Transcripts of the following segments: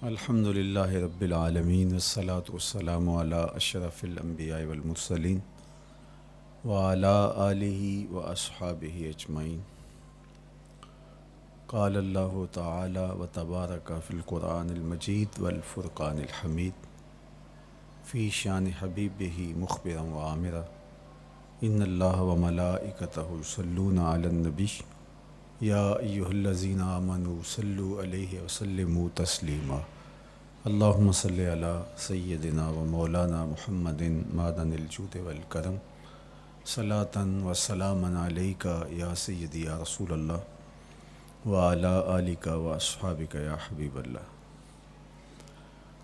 الحمد للہ رب العالمین والصلاة والسلام علی اشرف الانبیاء والمرسلین وعلی آلہ واصحابہ اجمعین۔ قال اللہ تعالی وتبارک فی القرآن المجید والفرقان الحمید فی شان حبیبہ مخبرا وعامرا ان اللہ وملائکتہ یصلون علی النبی یا ایہا الذین آمنوا صلوا علیہ وسلموا تسلیما۔ اللہم صلی علی سیدنا و مولانا محمد معدن الجود والکرم صلاۃ و سلاما علیک یا سیدی یا رسول اللہ وعلی آلک و اصحابک یا حبیب اللہ۔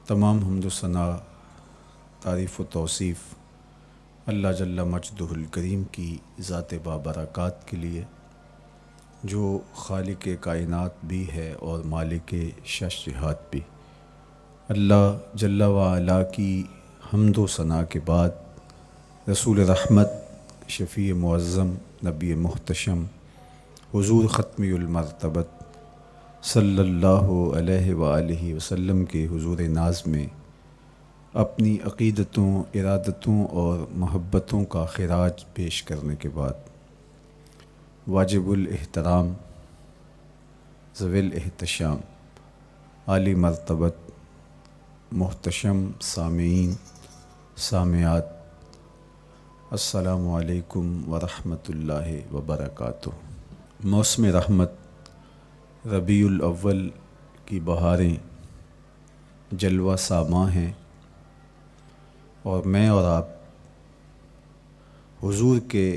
تمام حمد و ثنا، تعریف و توصیف اللہ جل مجدہ الکریم کی ذات بابرکات کے لیے، جو خالق کائنات بھی ہے اور مالک شش جہات بھی۔ اللہ جل وعلا کی حمد و ثنا کے بعد رسول رحمت، شفیع معظم، نبی محتشم، حضور ختمی المرتبت صلی اللہ علیہ وآلہ وسلم کے حضور ناز میں اپنی عقیدتوں، ارادتوں اور محبتوں کا خراج پیش کرنے کے بعد واجب الاحترام، ذوی الاحتشام، عالی مرتبت، محتشم سامعین، سامعات، السلام علیکم ورحمۃ اللہ وبرکاتہ۔ موسم رحمت، ربیع الاول کی بہاریں جلوہ ساماں ہیں، اور میں اور آپ حضور کے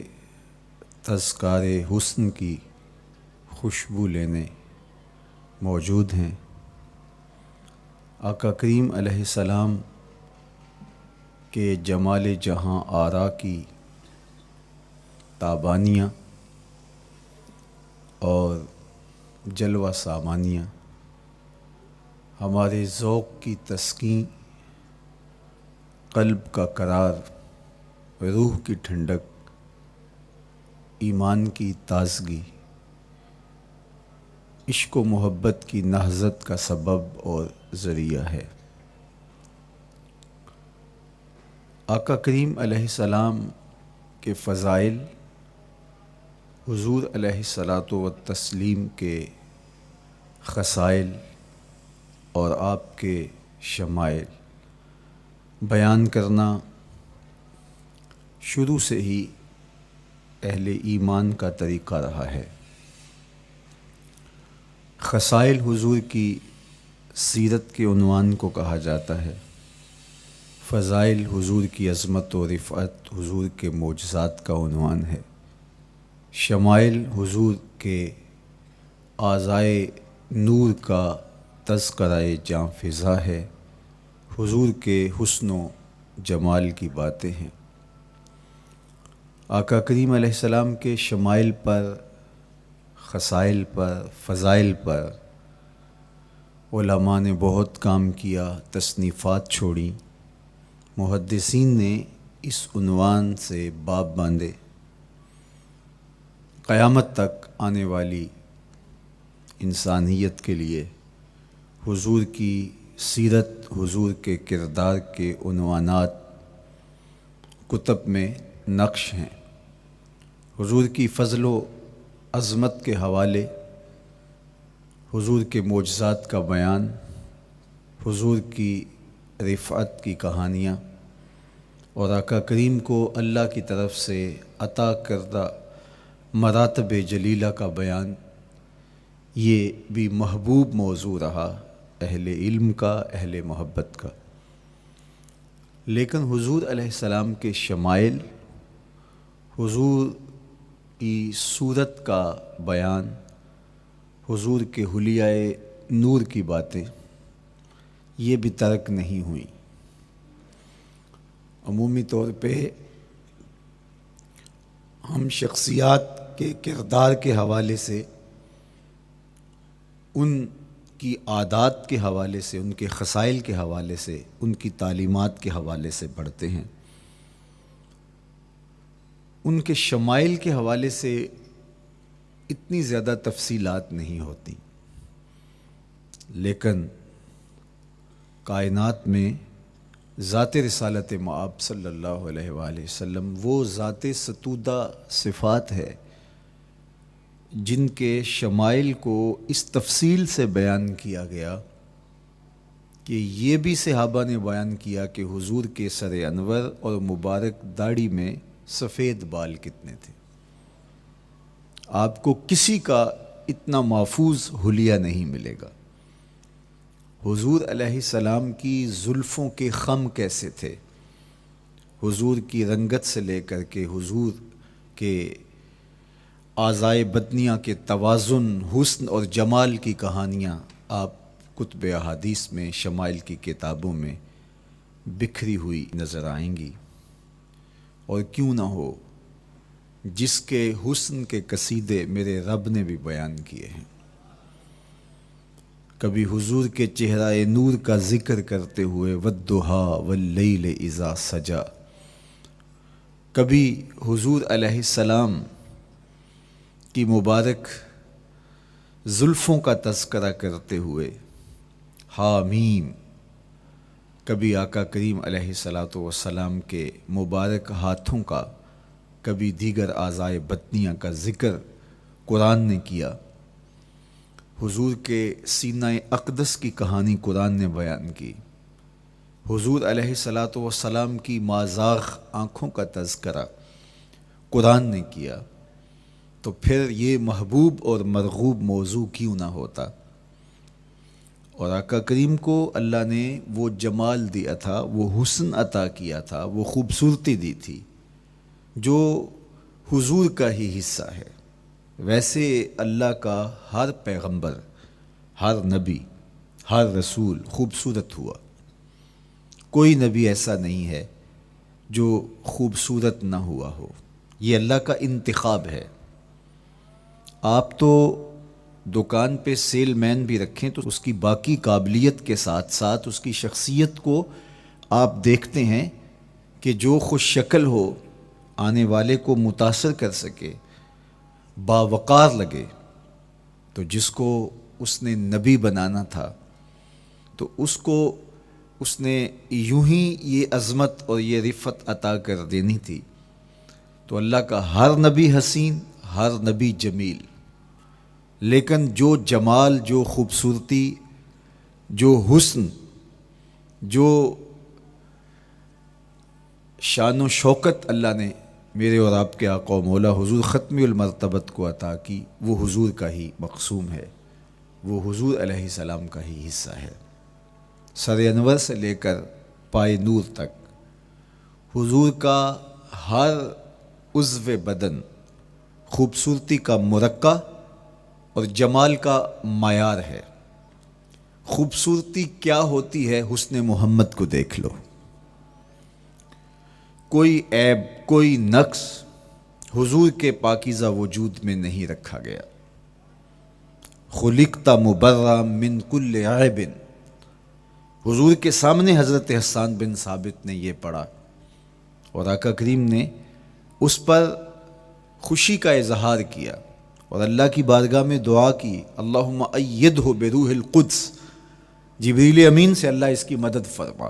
تذکار حسن کی خوشبو لینے موجود ہیں۔ آقا کریم علیہ السلام کے جمال جہاں آرا کی تابانیاں اور جلوہ سامانیاں ہمارے ذوق کی تسکین، قلب کا قرار، روح کی ٹھنڈک، ایمان کی تازگی، عشق و محبت کی نہضت کا سبب اور ذریعہ ہے۔ آقا کریم علیہ السلام کے فضائل، حضور علیہ الصلاۃ والتسلیم کے خصائل اور آپ کے شمائل بیان کرنا شروع سے ہی اہل ایمان کا طریقہ رہا ہے۔ خصائل حضور کی سیرت کے عنوان کو کہا جاتا ہے، فضائل حضور کی عظمت و رفعت حضور کے معجزات کا عنوان ہے، شمائل حضور کے اعضائے نور کا تذکرہ جاں فضا ہے، حضور کے حسن و جمال کی باتیں ہیں۔ آقا کریم علیہ السلام کے شمائل پر، خصائل پر، فضائل پر علماء نے بہت کام کیا، تصنیفات چھوڑیں، محدثین نے اس عنوان سے باب باندھے۔ قیامت تک آنے والی انسانیت کے لیے حضور کی سیرت، حضور کے کردار کے عنوانات کتب میں نقش ہیں۔ حضور کی فضل و عظمت کے حوالے، حضور کے معجزات کا بیان، حضور کی رفعت کی کہانیاں اور آقا کریم کو اللہ کی طرف سے عطا کردہ مراتب جلیلہ کا بیان، یہ بھی محبوب موضوع رہا اہل علم کا، اہل محبت کا۔ لیکن حضور علیہ السلام کے شمائل، حضور کی صورت کا بیان، حضور کے حلیہ نور کی باتیں، یہ بھی ترک نہیں ہوئیں۔ عمومی طور پہ ہم شخصیات کے کردار کے حوالے سے، ان کی عادات کے حوالے سے، ان کے خصائل کے حوالے سے، ان کی تعلیمات کے حوالے سے پڑھتے ہیں۔ ان کے شمائل کے حوالے سے اتنی زیادہ تفصیلات نہیں ہوتی، لیکن کائنات میں ذات رسالت مآب صلی اللہ علیہ وآلہ وسلم وہ ذات ستودہ صفات ہے جن کے شمائل کو اس تفصیل سے بیان کیا گیا کہ یہ بھی صحابہ نے بیان کیا کہ حضور کے سر انور اور مبارک داڑھی میں سفید بال کتنے تھے۔ آپ کو کسی کا اتنا محفوظ حلیہ نہیں ملے گا۔ حضور علیہ السلام کی زلفوں کے خم کیسے تھے، حضور کی رنگت سے لے کر کے حضور کے اعضائے بدنیہ کے توازن، حسن اور جمال کی کہانیاں آپ کتب احادیث میں، شمائل کی کتابوں میں بکھری ہوئی نظر آئیں گی۔ اور کیوں نہ ہو، جس کے حسن کے قصیدے میرے رب نے بھی بیان کیے ہیں۔ کبھی حضور کے چہرہ نور کا ذکر کرتے ہوئے والضحیٰ واللیل اذا سجا، کبھی حضور علیہ السلام کی مبارک زلفوں کا تذکرہ کرتے ہوئے حامیم، کبھی آقا کریم علیہ الصلاۃ والسلام کے مبارک ہاتھوں کا، کبھی دیگر اعضائے بدنیہ کا ذکر قرآن نے کیا۔ حضور کے سینہ اقدس کی کہانی قرآن نے بیان کی۔ حضور علیہ الصلاۃ والسلام کی مازاغ آنکھوں کا تذکرہ قرآن نے کیا، تو پھر یہ محبوب اور مرغوب موضوع کیوں نہ ہوتا۔ اور آقا کریم کو اللہ نے وہ جمال دیا تھا، وہ حسن عطا کیا تھا، وہ خوبصورتی دی تھی جو حضور کا ہی حصہ ہے۔ ویسے اللہ کا ہر پیغمبر، ہر نبی، ہر رسول خوبصورت ہوا۔ کوئی نبی ایسا نہیں ہے جو خوبصورت نہ ہوا ہو، یہ اللہ کا انتخاب ہے۔ آپ تو دکان پہ سیل مین بھی رکھیں تو اس کی باقی قابلیت کے ساتھ ساتھ اس کی شخصیت کو آپ دیکھتے ہیں کہ جو خوش شکل ہو، آنے والے کو متاثر کر سکے، باوقار لگے۔ تو جس کو اس نے نبی بنانا تھا تو اس کو اس نے یوں ہی یہ عظمت اور یہ رفعت عطا کر دینی تھی۔ تو اللہ کا ہر نبی حسین، ہر نبی جمیل، لیکن جو جمال، جو خوبصورتی، جو حسن، جو شان و شوکت اللہ نے میرے اور آپ کے آقا و مولا حضور ختمی المرتبت کو عطا کی، وہ حضور کا ہی مقسوم ہے، وہ حضور علیہ السلام کا ہی حصہ ہے۔ سر انور سے لے کر پائے نور تک حضور کا ہر عضو بدن خوبصورتی کا مرقع اور جمال کا معیار ہے۔ خوبصورتی کیا ہوتی ہے، حسن محمد کو دیکھ لو۔ کوئی عیب، کوئی نقص حضور کے پاکیزہ وجود میں نہیں رکھا گیا۔ خلقت مبرأ من کل عیب، حضور کے سامنے حضرت حسان بن ثابت نے یہ پڑھا اور آقا کریم نے اس پر خوشی کا اظہار کیا اور اللہ کی بارگاہ میں دعا کی، اللہم ایدہ بروح القدس، جبریل امین سے اللہ اس کی مدد فرما۔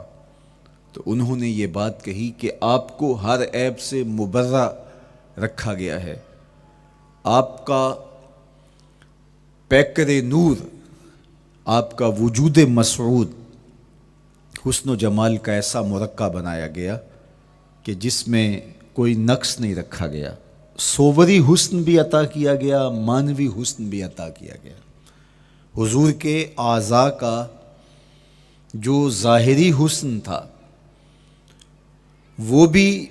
تو انہوں نے یہ بات کہی کہ آپ کو ہر عیب سے مبرہ رکھا گیا ہے، آپ کا پیکر نور، آپ کا وجود مسعود حسن و جمال کا ایسا مرقع بنایا گیا کہ جس میں کوئی نقص نہیں رکھا گیا۔ صوری حسن بھی عطا کیا گیا، مانوی حسن بھی عطا کیا گیا۔ حضور کے اعضاء کا جو ظاہری حسن تھا وہ بھی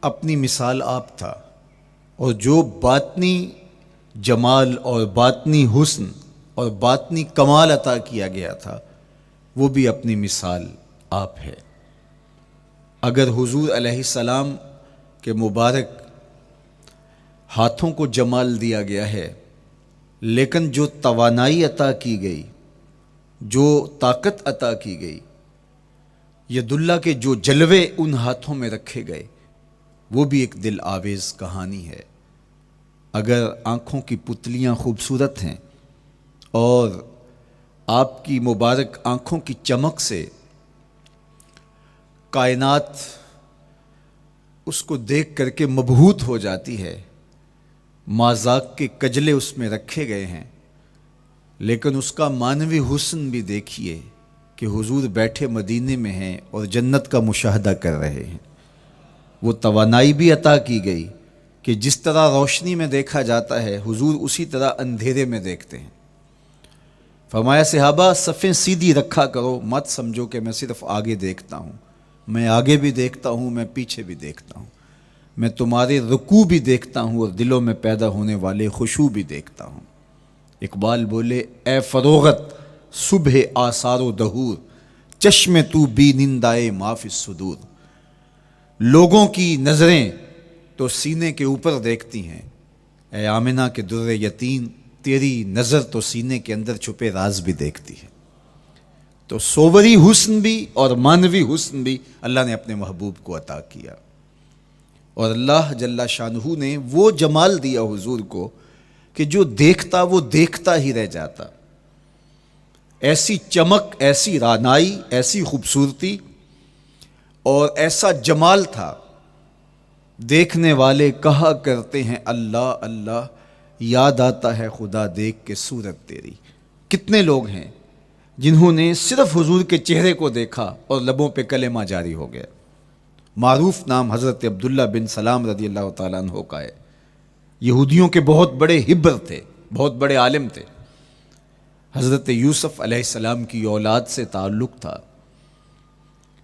اپنی مثال آپ تھا، اور جو باطنی جمال اور باطنی حسن اور باطنی کمال عطا کیا گیا تھا وہ بھی اپنی مثال آپ ہے۔ اگر حضور علیہ السلام کے مبارک ہاتھوں کو جمال دیا گیا ہے، لیکن جو توانائی عطا کی گئی، جو طاقت عطا کی گئی، ید اللہ کے جو جلوے ان ہاتھوں میں رکھے گئے، وہ بھی ایک دل آویز کہانی ہے۔ اگر آنکھوں کی پتلیاں خوبصورت ہیں اور آپ کی مبارک آنکھوں کی چمک سے کائنات اس کو دیکھ کر کے مبہوت ہو جاتی ہے، مازاق کے کجلے اس میں رکھے گئے ہیں، لیکن اس کا معنوی حسن بھی دیکھیے کہ حضور بیٹھے مدینے میں ہیں اور جنت کا مشاہدہ کر رہے ہیں۔ وہ توانائی بھی عطا کی گئی کہ جس طرح روشنی میں دیکھا جاتا ہے حضور اسی طرح اندھیرے میں دیکھتے ہیں۔ فرمایا صحابہ صفیں سیدھی رکھا کرو، مت سمجھو کہ میں صرف آگے دیکھتا ہوں، میں آگے بھی دیکھتا ہوں، میں پیچھے بھی دیکھتا ہوں، میں تمہارے رکوع بھی دیکھتا ہوں اور دلوں میں پیدا ہونے والے خشوع بھی دیکھتا ہوں۔ اقبال بولے اے فروغت صبح آثار و دہور، چشم تو بی نندائے ما فی الصدور۔ لوگوں کی نظریں تو سینے کے اوپر دیکھتی ہیں، اے آمنہ کے در یتیم تیری نظر تو سینے کے اندر چھپے راز بھی دیکھتی ہے۔ تو صوری حسن بھی اور معنوی حسن بھی اللہ نے اپنے محبوب کو عطا کیا، اور اللہ جل شانہ نے وہ جمال دیا حضور کو کہ جو دیکھتا وہ دیکھتا ہی رہ جاتا۔ ایسی چمک، ایسی رعنائی، ایسی خوبصورتی اور ایسا جمال تھا، دیکھنے والے کہا کرتے ہیں اللہ اللہ، یاد آتا ہے خدا دیکھ کے صورت تیری۔ کتنے لوگ ہیں جنہوں نے صرف حضور کے چہرے کو دیکھا اور لبوں پہ کلمہ جاری ہو گیا۔ معروف نام حضرت عبداللہ بن سلام رضی اللہ تعالیٰ عنہ کا ہے۔ یہودیوں کے بہت بڑے حبر تھے، بہت بڑے عالم تھے۔ حضرت یوسف علیہ السلام کی اولاد سے تعلق تھا،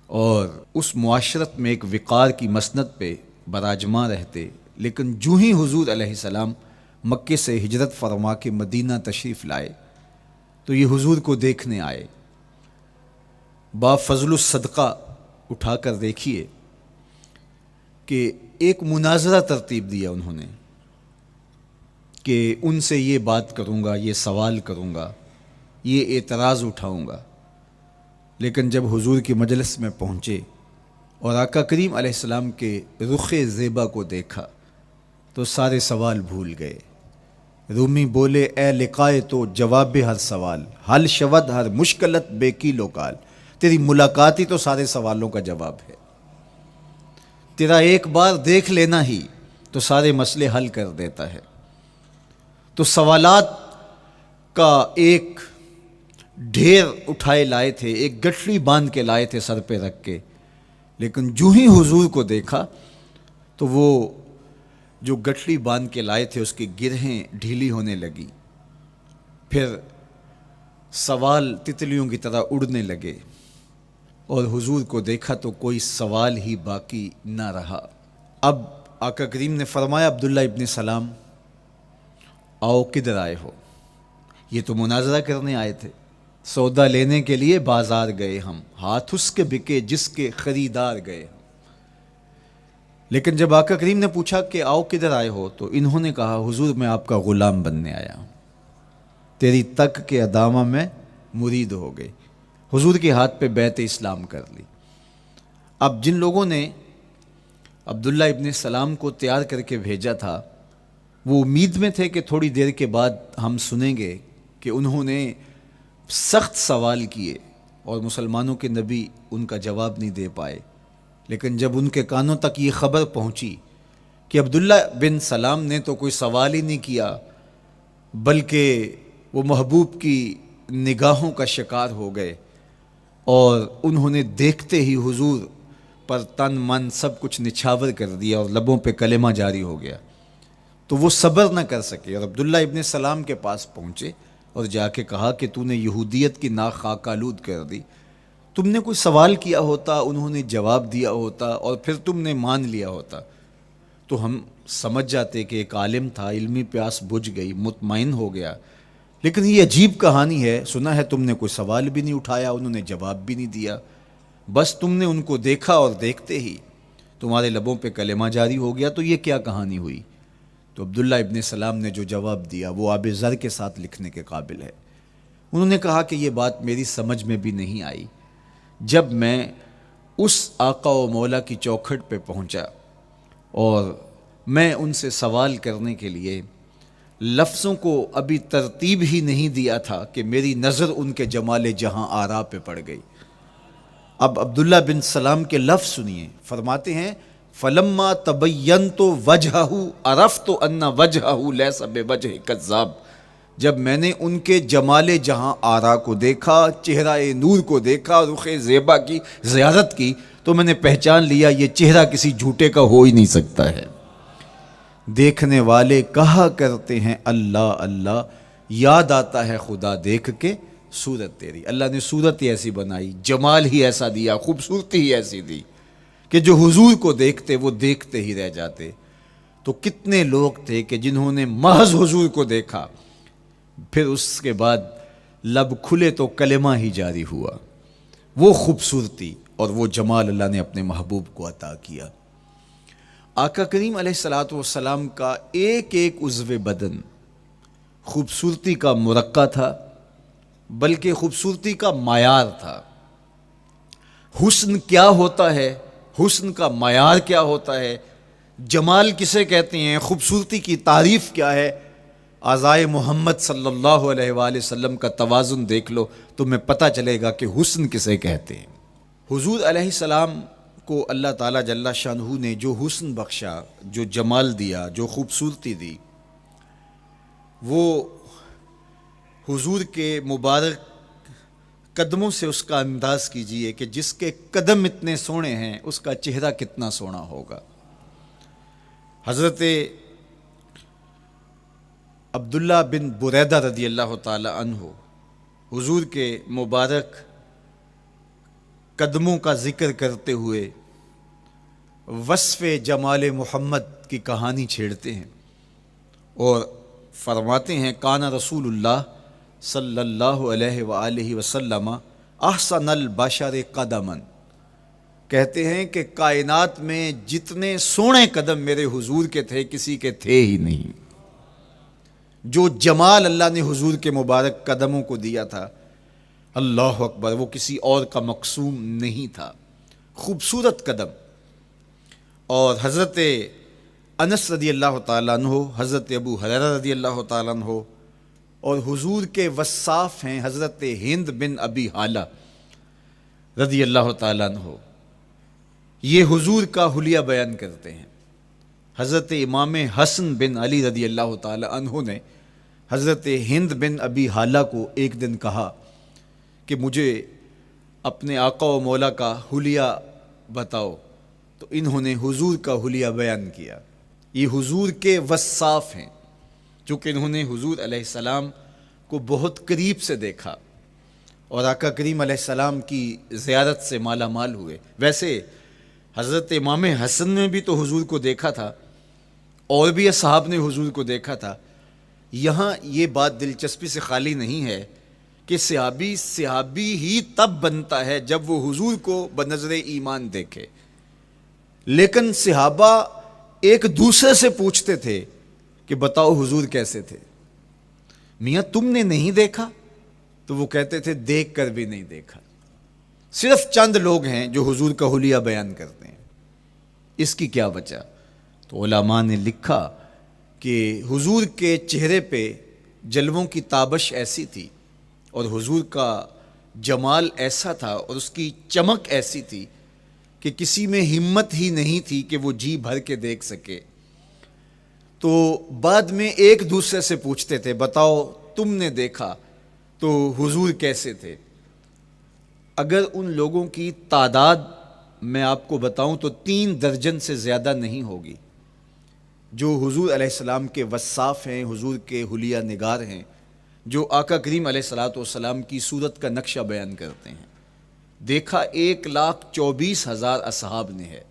اور اس معاشرت میں ایک وقار کی مسند پہ براجماں رہتے، لیکن جو ہی حضور علیہ السلام مکے سے ہجرت فرما کے مدینہ تشریف لائے تو یہ حضور کو دیکھنے آئے۔ با فضل الصدقہ اٹھا کر دیکھیے کہ ایک مناظرہ ترتیب دیا انہوں نے کہ ان سے یہ بات کروں گا، یہ سوال کروں گا، یہ اعتراض اٹھاؤں گا، لیکن جب حضور کی مجلس میں پہنچے اور آقا کریم علیہ السلام کے رخ زیبا کو دیکھا تو سارے سوال بھول گئے۔ رومی بولے اے لقائے تو جواب ہر سوال، حل شود ہر مشکلت بے کی لوکال۔ تیری ملاقات ہی تو سارے سوالوں کا جواب ہے، تیرا ایک بار دیکھ لینا ہی تو سارے مسئلے حل کر دیتا ہے۔ تو سوالات کا ایک ڈھیر اٹھائے لائے تھے، ایک گٹھڑی باندھ کے لائے تھے سر پہ رکھ کے، لیکن جو ہی حضور کو دیکھا تو وہ جو گٹھڑی باندھ کے لائے تھے اس کی گرہیں ڈھیلی ہونے لگی، پھر سوال تتلیوں کی طرح اڑنے لگے، اور حضور کو دیکھا تو کوئی سوال ہی باقی نہ رہا۔ اب آقا کریم نے فرمایا عبداللہ ابن سلام آؤ کدھر آئے ہو؟ یہ تو مناظرہ کرنے آئے تھے، سودا لینے کے لیے بازار گئے ہم، ہاتھ اس کے بکے جس کے خریدار گئے ہم۔ لیکن جب آقا کریم نے پوچھا کہ آؤ کدھر آئے ہو تو انہوں نے کہا حضور میں آپ کا غلام بننے آیا ہوں، تیری تک کے ادامہ میں مرید ہو گئے، حضور کے ہاتھ پہ بیعت اسلام کر لی۔ اب جن لوگوں نے عبداللہ ابن سلام کو تیار کر کے بھیجا تھا وہ امید میں تھے کہ تھوڑی دیر کے بعد ہم سنیں گے کہ انہوں نے سخت سوال کیے اور مسلمانوں کے نبی ان کا جواب نہیں دے پائے، لیکن جب ان کے کانوں تک یہ خبر پہنچی کہ عبداللہ بن سلام نے تو کوئی سوال ہی نہیں کیا بلکہ وہ محبوب کی نگاہوں کا شکار ہو گئے، اور انہوں نے دیکھتے ہی حضور پر تن من سب کچھ نچھاور کر دیا اور لبوں پہ کلمہ جاری ہو گیا، تو وہ صبر نہ کر سکے اور عبداللہ ابن سلام کے پاس پہنچے اور جا کے کہا کہ تو نے یہودیت کی ناک خاک آلود کر دی، تم نے کوئی سوال کیا ہوتا، انہوں نے جواب دیا ہوتا اور پھر تم نے مان لیا ہوتا تو ہم سمجھ جاتے کہ ایک عالم تھا، علمی پیاس بجھ گئی، مطمئن ہو گیا، لیکن یہ عجیب کہانی ہے، سنا ہے تم نے کوئی سوال بھی نہیں اٹھایا، انہوں نے جواب بھی نہیں دیا، بس تم نے ان کو دیکھا اور دیکھتے ہی تمہارے لبوں پہ کلمہ جاری ہو گیا، تو یہ کیا کہانی ہوئی؟ تو عبداللہ ابن سلام نے جو جواب دیا وہ آب زر کے ساتھ لکھنے کے قابل ہے۔ انہوں نے کہا کہ یہ بات میری سمجھ میں بھی نہیں آئی، جب میں اس آقا و مولا کی چوکھٹ پہ پہنچا اور میں ان سے سوال کرنے کے لیے لفظوں کو ابھی ترتیب ہی نہیں دیا تھا کہ میری نظر ان کے جمال جہاں آرا پہ پڑ گئی، اب عبداللہ بن سلام کے لفظ سنیے، فرماتے ہیں فلما تبینت وجہہ عرفت ان وجہہ لیس بوجہ کذاب، جب میں نے ان کے جمال جہاں آرا کو دیکھا، چہرہ نور کو دیکھا، رخ زیبا کی زیارت کی، تو میں نے پہچان لیا یہ چہرہ کسی جھوٹے کا ہو ہی نہیں سکتا ہے۔ دیکھنے والے کہا کرتے ہیں اللہ اللہ، یاد آتا ہے خدا دیکھ کے صورت تیری۔ اللہ نے صورت ہی ایسی بنائی، جمال ہی ایسا دیا، خوبصورتی ہی ایسی دی کہ جو حضور کو دیکھتے وہ دیکھتے ہی رہ جاتے۔ تو کتنے لوگ تھے کہ جنہوں نے محض حضور کو دیکھا، پھر اس کے بعد لب کھلے تو کلمہ ہی جاری ہوا۔ وہ خوبصورتی اور وہ جمال اللہ نے اپنے محبوب کو عطا کیا۔ آقا کریم علیہ الصلوۃ والسلام کا ایک ایک عضو بدن خوبصورتی کا مرقع تھا، بلکہ خوبصورتی کا معیار تھا۔ حسن کیا ہوتا ہے، حسن کا معیار کیا ہوتا ہے، جمال کسے کہتے ہیں، خوبصورتی کی تعریف کیا ہے، اعضائے محمد صلی اللہ علیہ وآلہ وسلم کا توازن دیکھ لو، تمہیں پتہ چلے گا کہ حسن کسے کہتے ہیں۔ حضور علیہ السلام کو اللہ تعالیٰ جل شانہ نے جو حسن بخشا، جو جمال دیا، جو خوبصورتی دی، وہ حضور کے مبارک قدموں سے اس کا انداز کیجئے کہ جس کے قدم اتنے سونے ہیں اس کا چہرہ کتنا سونا ہوگا۔ حضرت عبداللہ بن بریدہ رضی اللہ تعالی عنہ حضور کے مبارک قدموں کا ذکر کرتے ہوئے وصف جمال محمد کی کہانی چھیڑتے ہیں اور فرماتے ہیں کانا رسول اللہ صلی اللہ علیہ وآلہ وسلم احسن البشر قدماً، کہتے ہیں کہ کائنات میں جتنے سونے قدم میرے حضور کے تھے کسی کے تھے ہی نہیں۔ جو جمال اللہ نے حضور کے مبارک قدموں کو دیا تھا، اللہ اکبر، وہ کسی اور کا مقسوم نہیں تھا۔ خوبصورت قدم۔ اور حضرت انس رضی اللہ تعالیٰ عنہ، حضرت ابو ہریرہ رضی اللہ تعالیٰ عنہ، اور حضور کے وصاف ہیں حضرت ہند بن ابی حالہ رضی اللہ تعالیٰ عنہ، یہ حضور کا حلیہ بیان کرتے ہیں۔ حضرت امام حسن بن علی رضی اللہ تعالیٰ عنہ نے حضرت ہند بن ابی حالہ کو ایک دن کہا کہ مجھے اپنے آقا و مولا کا حلیہ بتاؤ، تو انہوں نے حضور کا حلیہ بیان کیا۔ یہ حضور کے وصاف ہیں، چونکہ انہوں نے حضور علیہ السلام کو بہت قریب سے دیکھا اور آقا کریم علیہ السلام کی زیارت سے مالا مال ہوئے۔ ویسے حضرت امام حسن نے بھی تو حضور کو دیکھا تھا، اور بھی اصحاب نے حضور کو دیکھا تھا۔ یہاں یہ بات دلچسپی سے خالی نہیں ہے کہ صحابی ہی تب بنتا ہے جب وہ حضور کو بنظر ایمان دیکھے، لیکن صحابہ ایک دوسرے سے پوچھتے تھے کہ بتاؤ حضور کیسے تھے؟ میاں تم نے نہیں دیکھا؟ تو وہ کہتے تھے دیکھ کر بھی نہیں دیکھا۔ صرف چند لوگ ہیں جو حضور کا حلیہ بیان کرتے ہیں، اس کی کیا وجہ؟ تو علماء نے لکھا کہ حضور کے چہرے پہ جلووں کی تابش ایسی تھی اور حضور کا جمال ایسا تھا اور اس کی چمک ایسی تھی کہ کسی میں ہمت ہی نہیں تھی کہ وہ جی بھر کے دیکھ سکے۔ تو بعد میں ایک دوسرے سے پوچھتے تھے بتاؤ تم نے دیکھا تو حضور کیسے تھے؟ اگر ان لوگوں کی تعداد میں آپ کو بتاؤں تو 3 درجن سے زیادہ نہیں ہوگی جو حضور علیہ السلام کے وصاف ہیں، حضور کے حلیہ نگار ہیں، جو آقا کریم علیہ الصلوۃ والسلام کی صورت کا نقشہ بیان کرتے ہیں۔ دیکھا 1,24,000 اصحاب نے ہے،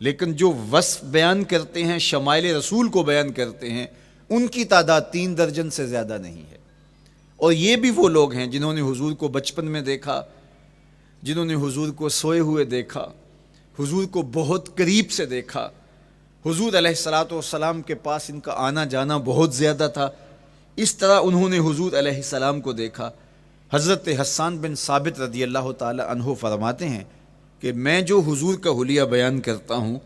لیکن جو وصف بیان کرتے ہیں، شمائل رسول کو بیان کرتے ہیں، ان کی تعداد 3 درجن سے زیادہ نہیں ہے۔ اور یہ بھی وہ لوگ ہیں جنہوں نے حضور کو بچپن میں دیکھا، جنہوں نے حضور کو سوئے ہوئے دیکھا، حضور کو بہت قریب سے دیکھا۔ حضور علیہ الصلوۃ والسلام کے پاس ان کا آنا جانا بہت زیادہ تھا، اس طرح انہوں نے حضور علیہ السلام کو دیکھا۔ حضرت حسان بن ثابت رضی اللہ تعالی عنہ فرماتے ہیں کہ میں جو حضور کا حلیہ بیان کرتا ہوں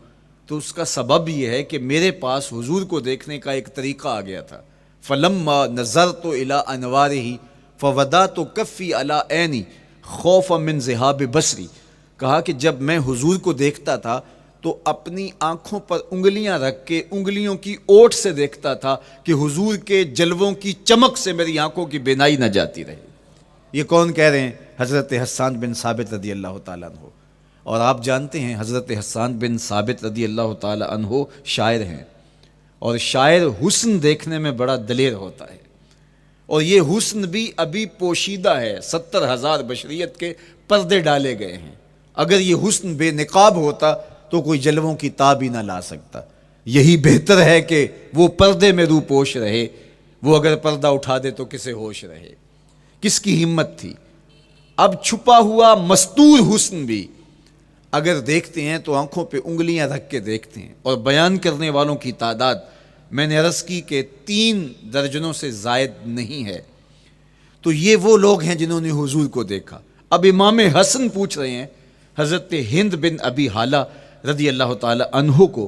تو اس کا سبب یہ ہے کہ میرے پاس حضور کو دیکھنے کا ایک طریقہ آ گیا تھا۔ فلما نظرت الى انوارہ فوضعت کفی علی عینی خوفا من ذہاب بصری، کہا کہ جب میں حضور کو دیکھتا تھا تو اپنی آنکھوں پر انگلیاں رکھ کے انگلیوں کی اوٹ سے دیکھتا تھا کہ حضور کے جلووں کی چمک سے میری آنکھوں کی بینائی نہ جاتی رہے۔ یہ کون کہہ رہے ہیں؟ حضرت حسان بن ثابت رضی اللہ تعالیٰ عنہ۔ اور آپ جانتے ہیں حضرت حسان بن ثابت رضی اللہ تعالیٰ عنہ شاعر ہیں، اور شاعر حسن دیکھنے میں بڑا دلیر ہوتا ہے، اور یہ حسن بھی ابھی پوشیدہ ہے، 70,000 بشریت کے پردے ڈالے گئے ہیں۔ اگر یہ حسن بے نقاب ہوتا تو کوئی جلووں کی تاب ہی نہ لا سکتا۔ یہی بہتر ہے کہ وہ پردے میں رو پوش رہے، وہ اگر پردہ اٹھا دے تو کسے ہوش رہے۔ کس کی ہمت تھی؟ اب چھپا ہوا مستور حسن بھی اگر دیکھتے ہیں تو آنکھوں پہ انگلیاں رکھ کے دیکھتے ہیں، اور بیان کرنے والوں کی تعداد میں نے عرض کی کہ 3 درجنوں سے زائد نہیں ہے۔ تو یہ وہ لوگ ہیں جنہوں نے حضور کو دیکھا۔ اب امام حسن پوچھ رہے ہیں حضرت ہند بن ابی حالہ رضی اللہ تعالی عنہ کو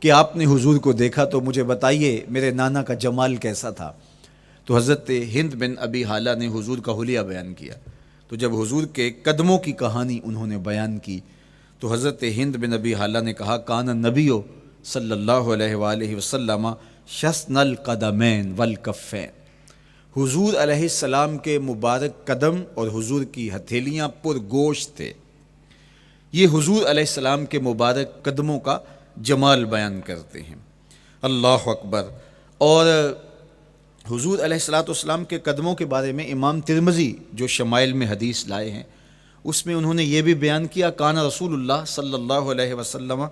کہ آپ نے حضور کو دیکھا تو مجھے بتائیے میرے نانا کا جمال کیسا تھا۔ تو حضرت ہند بن ابی حالہ نے حضور کا حلیہ بیان کیا۔ تو جب حضور کے قدموں کی کہانی انہوں نے بیان کی تو حضرت ہند بن ابی حالہ نے کہا کان النبی صلی اللہ علیہ وآلہ وسلم شسن القدمین والکفین، حضور علیہ السلام کے مبارک قدم اور حضور کی ہتھیلیاں پر گوشت تھے۔ یہ حضور علیہ السلام کے مبارک قدموں کا جمال بیان کرتے ہیں۔ اللہ اکبر۔ اور حضور علیہ السلام کے قدموں کے بارے میں امام ترمذی جو شمائل میں حدیث لائے ہیں اس میں انہوں نے یہ بھی بیان کیا کان رسول اللہ صلی اللہ علیہ وسلم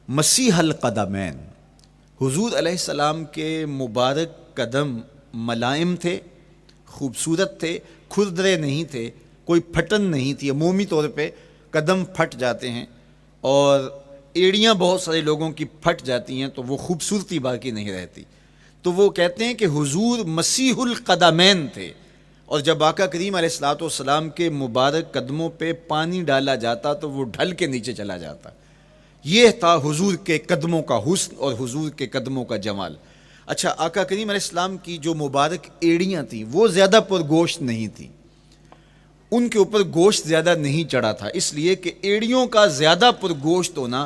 مسیح القدمین، حضور علیہ السلام کے مبارک قدم ملائم تھے، خوبصورت تھے، کھردرے نہیں تھے، کوئی پھٹن نہیں تھی۔ عمومی طور پہ قدم پھٹ جاتے ہیں اور ایڑیاں بہت سارے لوگوں کی پھٹ جاتی ہیں تو وہ خوبصورتی باقی نہیں رہتی۔ تو وہ کہتے ہیں کہ حضور مسیح القدمین تھے، اور جب آقا کریم علیہ السلام کے مبارک قدموں پہ پانی ڈالا جاتا تو وہ ڈھل کے نیچے چلا جاتا۔ یہ تھا حضور کے قدموں کا حسن اور حضور کے قدموں کا جمال۔ اچھا، آقا کریم علیہ السلام کی جو مبارک ایڑیاں تھیں وہ زیادہ پر گوشت نہیں تھیں، ان کے اوپر گوشت زیادہ نہیں چڑھا تھا، اس لیے کہ ایڑیوں کا زیادہ پر گوشت ہونا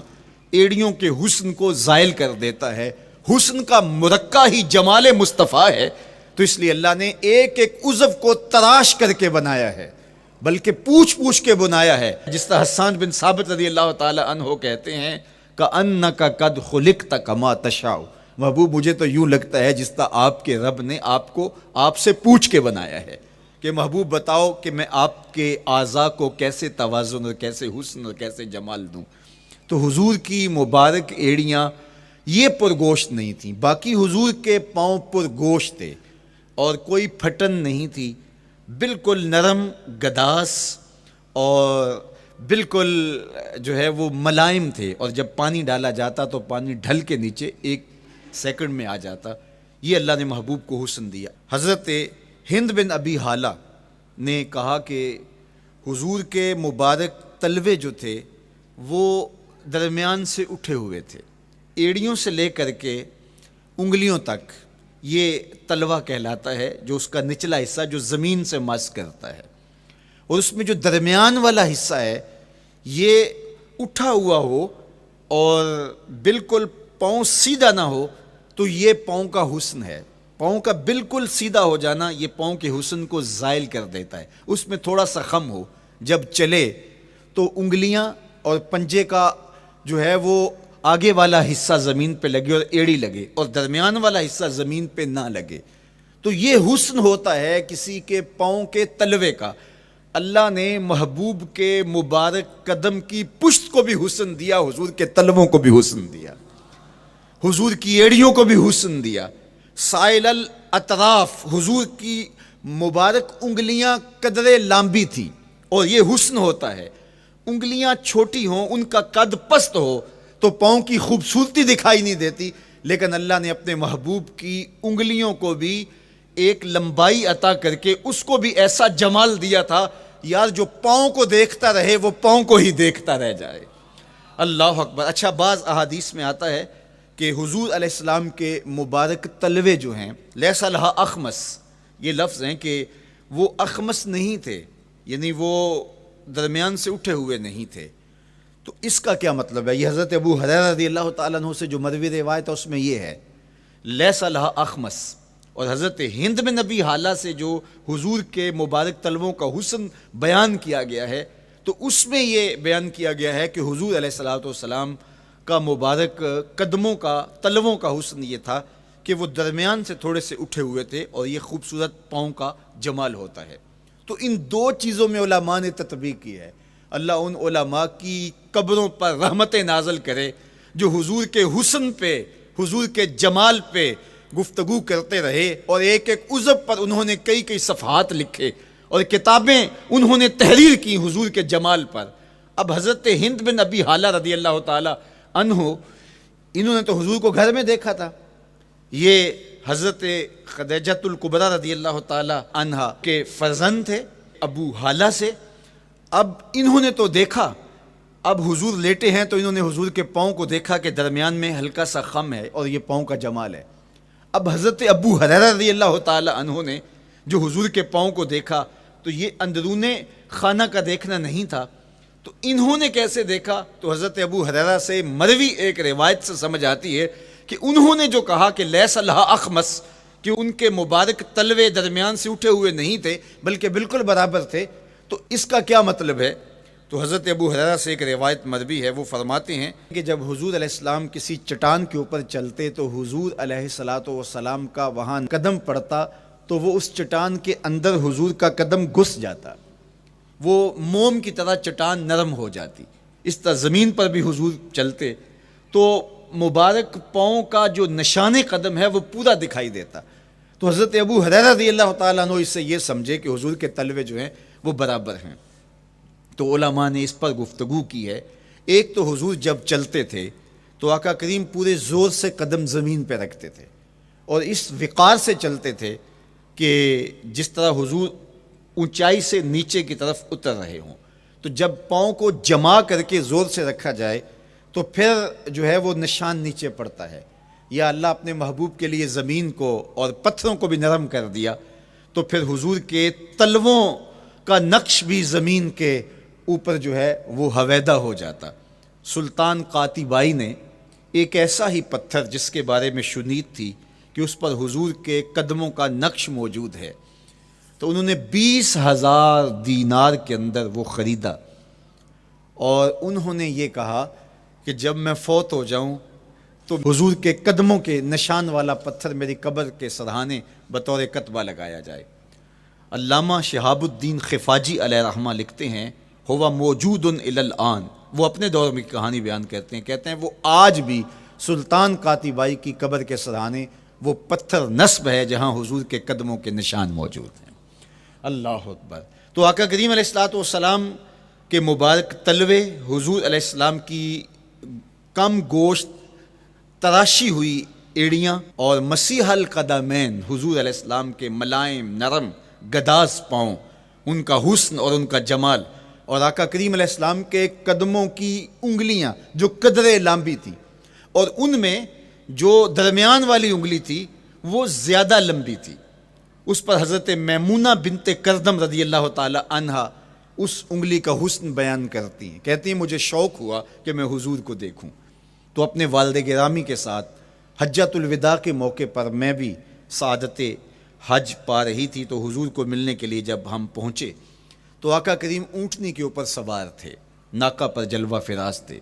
ایڑیوں کے حسن کو زائل کر دیتا ہے۔ حسن کا مرقع ہی جمال مصطفیٰ ہے، تو اس لیے اللہ نے ایک ایک عضو کو تراش کر کے بنایا ہے، بلکہ پوچھ پوچھ کے بنایا ہے۔ جس طرح حسان بن ثابت رضی اللہ تعالی عنہ کہتے ہیں کَأَنَّكَ قَدْ خُلِقْتَ كَمَا تَشَاءُ، محبوب مجھے تو یوں لگتا ہے جس طرح آپ کے رب نے آپ کو آپ سے پوچھ کے بنایا ہے کہ محبوب بتاؤ کہ میں آپ کے اعضاء کو کیسے توازن اور کیسے حسن اور کیسے جمال دوں۔ تو حضور کی مبارک ایڑیاں یہ پرگوشت نہیں تھیں، باقی حضور کے پاؤں پرگوشت تھے اور کوئی پھٹن نہیں تھی، بالکل نرم گداس اور بالکل جو ہے وہ ملائم تھے، اور جب پانی ڈالا جاتا تو پانی ڈھل کے نیچے 1 سیکنڈ میں آ جاتا۔ یہ اللہ نے محبوب کو حسن دیا۔ حضرت ہند بن ابی حالہ نے کہا کہ حضور کے مبارک تلوے جو تھے وہ درمیان سے اٹھے ہوئے تھے، ایڑیوں سے لے کر کے انگلیوں تک یہ تلوہ کہلاتا ہے، جو اس کا نچلا حصہ جو زمین سے مس کرتا ہے، اور اس میں جو درمیان والا حصہ ہے یہ اٹھا ہوا ہو اور بالکل پاؤں سیدھا نہ ہو تو یہ پاؤں کا حسن ہے۔ پاؤں کا بالکل سیدھا ہو جانا یہ پاؤں کے حسن کو زائل کر دیتا ہے۔ اس میں تھوڑا سا خم ہو، جب چلے تو انگلیاں اور پنجے کا جو ہے وہ آگے والا حصہ زمین پہ لگے اور ایڑی لگے، اور درمیان والا حصہ زمین پہ نہ لگے، تو یہ حسن ہوتا ہے کسی کے پاؤں کے تلوے کا۔ اللہ نے محبوب کے مبارک قدم کی پشت کو بھی حسن دیا، حضور کے تلووں کو بھی حسن دیا، حضور کی ایڑیوں کو بھی حسن دیا۔ سائل الاطراف، حضور کی مبارک انگلیاں قدرے لامبی تھیں، اور یہ حسن ہوتا ہے۔ انگلیاں چھوٹی ہوں، ان کا قد پست ہو تو پاؤں کی خوبصورتی دکھائی نہیں دیتی، لیکن اللہ نے اپنے محبوب کی انگلیوں کو بھی ایک لمبائی عطا کر کے اس کو بھی ایسا جمال دیا تھا، یار جو پاؤں کو دیکھتا رہے وہ پاؤں کو ہی دیکھتا رہ جائے۔ اللہ اکبر۔ اچھا، بعض احادیث میں آتا ہے کہ حضور علیہ السلام کے مبارک تلوے جو ہیں لیس لہا اخمس، یہ لفظ ہیں کہ وہ اخمس نہیں تھے، یعنی وہ درمیان سے اٹھے ہوئے نہیں تھے، تو اس کا کیا مطلب ہے؟ یہ حضرت ابو ہریرہ رضی اللہ تعالیٰ عنہ سے جو مروی روایت ہے اس میں یہ ہے لیس لہا اخمس، اور حضرت ہند بن نبی حالہ سے جو حضور کے مبارک تلووں کا حسن بیان کیا گیا ہے، تو اس میں یہ بیان کیا گیا ہے کہ حضور علیہ الصلوۃ والسلام کا مبارک قدموں کا تلووں کا حسن یہ تھا کہ وہ درمیان سے تھوڑے سے اٹھے ہوئے تھے، اور یہ خوبصورت پاؤں کا جمال ہوتا ہے۔ تو ان دو چیزوں میں علماء نے تطبیق کی ہے۔ اللہ ان علماء کی قبروں پر رحمت نازل کرے جو حضور کے حسن پہ، حضور کے جمال پہ گفتگو کرتے رہے، اور ایک ایک عضو پر انہوں نے کئی کئی صفحات لکھے اور کتابیں انہوں نے تحریر کی حضور کے جمال پر۔ اب حضرت ہند بن ابی حالہ رضی اللہ تعالی عنہ، انہوں نے تو حضور کو گھر میں دیکھا تھا، یہ حضرت خدیجۃ الکبریٰ رضی اللہ تعالی عنہا کے فرزند تھے ابو حالہ سے۔ اب انہوں نے تو دیکھا، اب حضور لیٹے ہیں تو انہوں نے حضور کے پاؤں کو دیکھا کہ درمیان میں ہلکا سا خم ہے اور یہ پاؤں کا جمال ہے۔ اب حضرت ابو ہریرہ رضی اللہ تعالی عنہ نے جو حضور کے پاؤں کو دیکھا تو یہ اندرون خانہ کا دیکھنا نہیں تھا، تو انہوں نے کیسے دیکھا؟ تو حضرت ابو ہریرہ سے مروی ایک روایت سے سمجھ آتی ہے کہ انہوں نے جو کہا کہ لیس لہا اخمس، کہ ان کے مبارک تلوے درمیان سے اٹھے ہوئے نہیں تھے بلکہ بالکل برابر تھے، تو اس کا کیا مطلب ہے؟ تو حضرت ابو ہریرہ سے ایک روایت مروی ہے، وہ فرماتے ہیں کہ جب حضور علیہ السلام کسی چٹان کے اوپر چلتے تو حضور علیہ الصلوۃ والسلام کا وہاں قدم پڑتا تو وہ اس چٹان کے اندر حضور کا قدم گھس جاتا، وہ موم کی طرح چٹان نرم ہو جاتی۔ اس طرح زمین پر بھی حضور چلتے تو مبارک پاؤں کا جو نشان قدم ہے وہ پورا دکھائی دیتا۔ تو حضرت ابو ہریرہ رضی اللہ تعالیٰ عنہ اس سے یہ سمجھے کہ حضور کے تلوے جو ہیں وہ برابر ہیں۔ تو علماء نے اس پر گفتگو کی ہے۔ ایک تو حضور جب چلتے تھے تو آقا کریم پورے زور سے قدم زمین پہ رکھتے تھے اور اس وقار سے چلتے تھے کہ جس طرح حضور اونچائی سے نیچے کی طرف اتر رہے ہوں۔ تو جب پاؤں کو جما کر کے زور سے رکھا جائے تو پھر جو ہے وہ نشان نیچے پڑتا ہے۔ یا اللہ اپنے محبوب کے لیے زمین کو اور پتھروں کو بھی نرم کر دیا تو پھر حضور کے تلووں کا نقش بھی زمین کے اوپر جو ہے وہ حویدہ ہو جاتا۔ سلطان قاتیبائی نے ایک ایسا ہی پتھر جس کے بارے میں شنید تھی کہ اس پر حضور کے قدموں کا نقش موجود ہے، تو انہوں نے 20,000 دینار کے اندر وہ خریدا، اور انہوں نے یہ کہا کہ جب میں فوت ہو جاؤں تو حضور کے قدموں کے نشان والا پتھر میری قبر کے سرہانے بطور کتبہ لگایا جائے۔ علامہ شہاب الدین خفاجی علیہ رحمہ لکھتے ہیں ہوا موجود الی الآن، وہ اپنے دور میں کہانی بیان کرتے ہیں وہ آج بھی سلطان قاتیبائی کی قبر کے سرہانے وہ پتھر نصب ہے جہاں حضور کے قدموں کے نشان موجود ہیں۔ اللہ اکبر۔ تو آقا کریم علیہ الصلوۃ والسلام کے مبارک تلوے، حضور علیہ السلام کی کم گوشت تراشی ہوئی ایڑیاں، اور مسیح القدمین حضور علیہ السلام کے ملائم نرم گداز پاؤں، ان کا حسن اور ان کا جمال، اور آقا کریم علیہ السلام کے قدموں کی انگلیاں جو قدرے لمبی تھی، اور ان میں جو درمیان والی انگلی تھی وہ زیادہ لمبی تھی، اس پر حضرت میمونہ بنت کردم رضی اللہ تعالی عنہا اس انگلی کا حسن بیان کرتی ہیں، کہتی ہیں مجھے شوق ہوا کہ میں حضور کو دیکھوں، تو اپنے والد گرامی کے ساتھ حجۃ الوداع کے موقع پر میں بھی سعادت حج پا رہی تھی، تو حضور کو ملنے کے لیے جب ہم پہنچے تو آقا کریم اونٹنی کے اوپر سوار تھے، ناقہ پر جلوہ فراز تھے،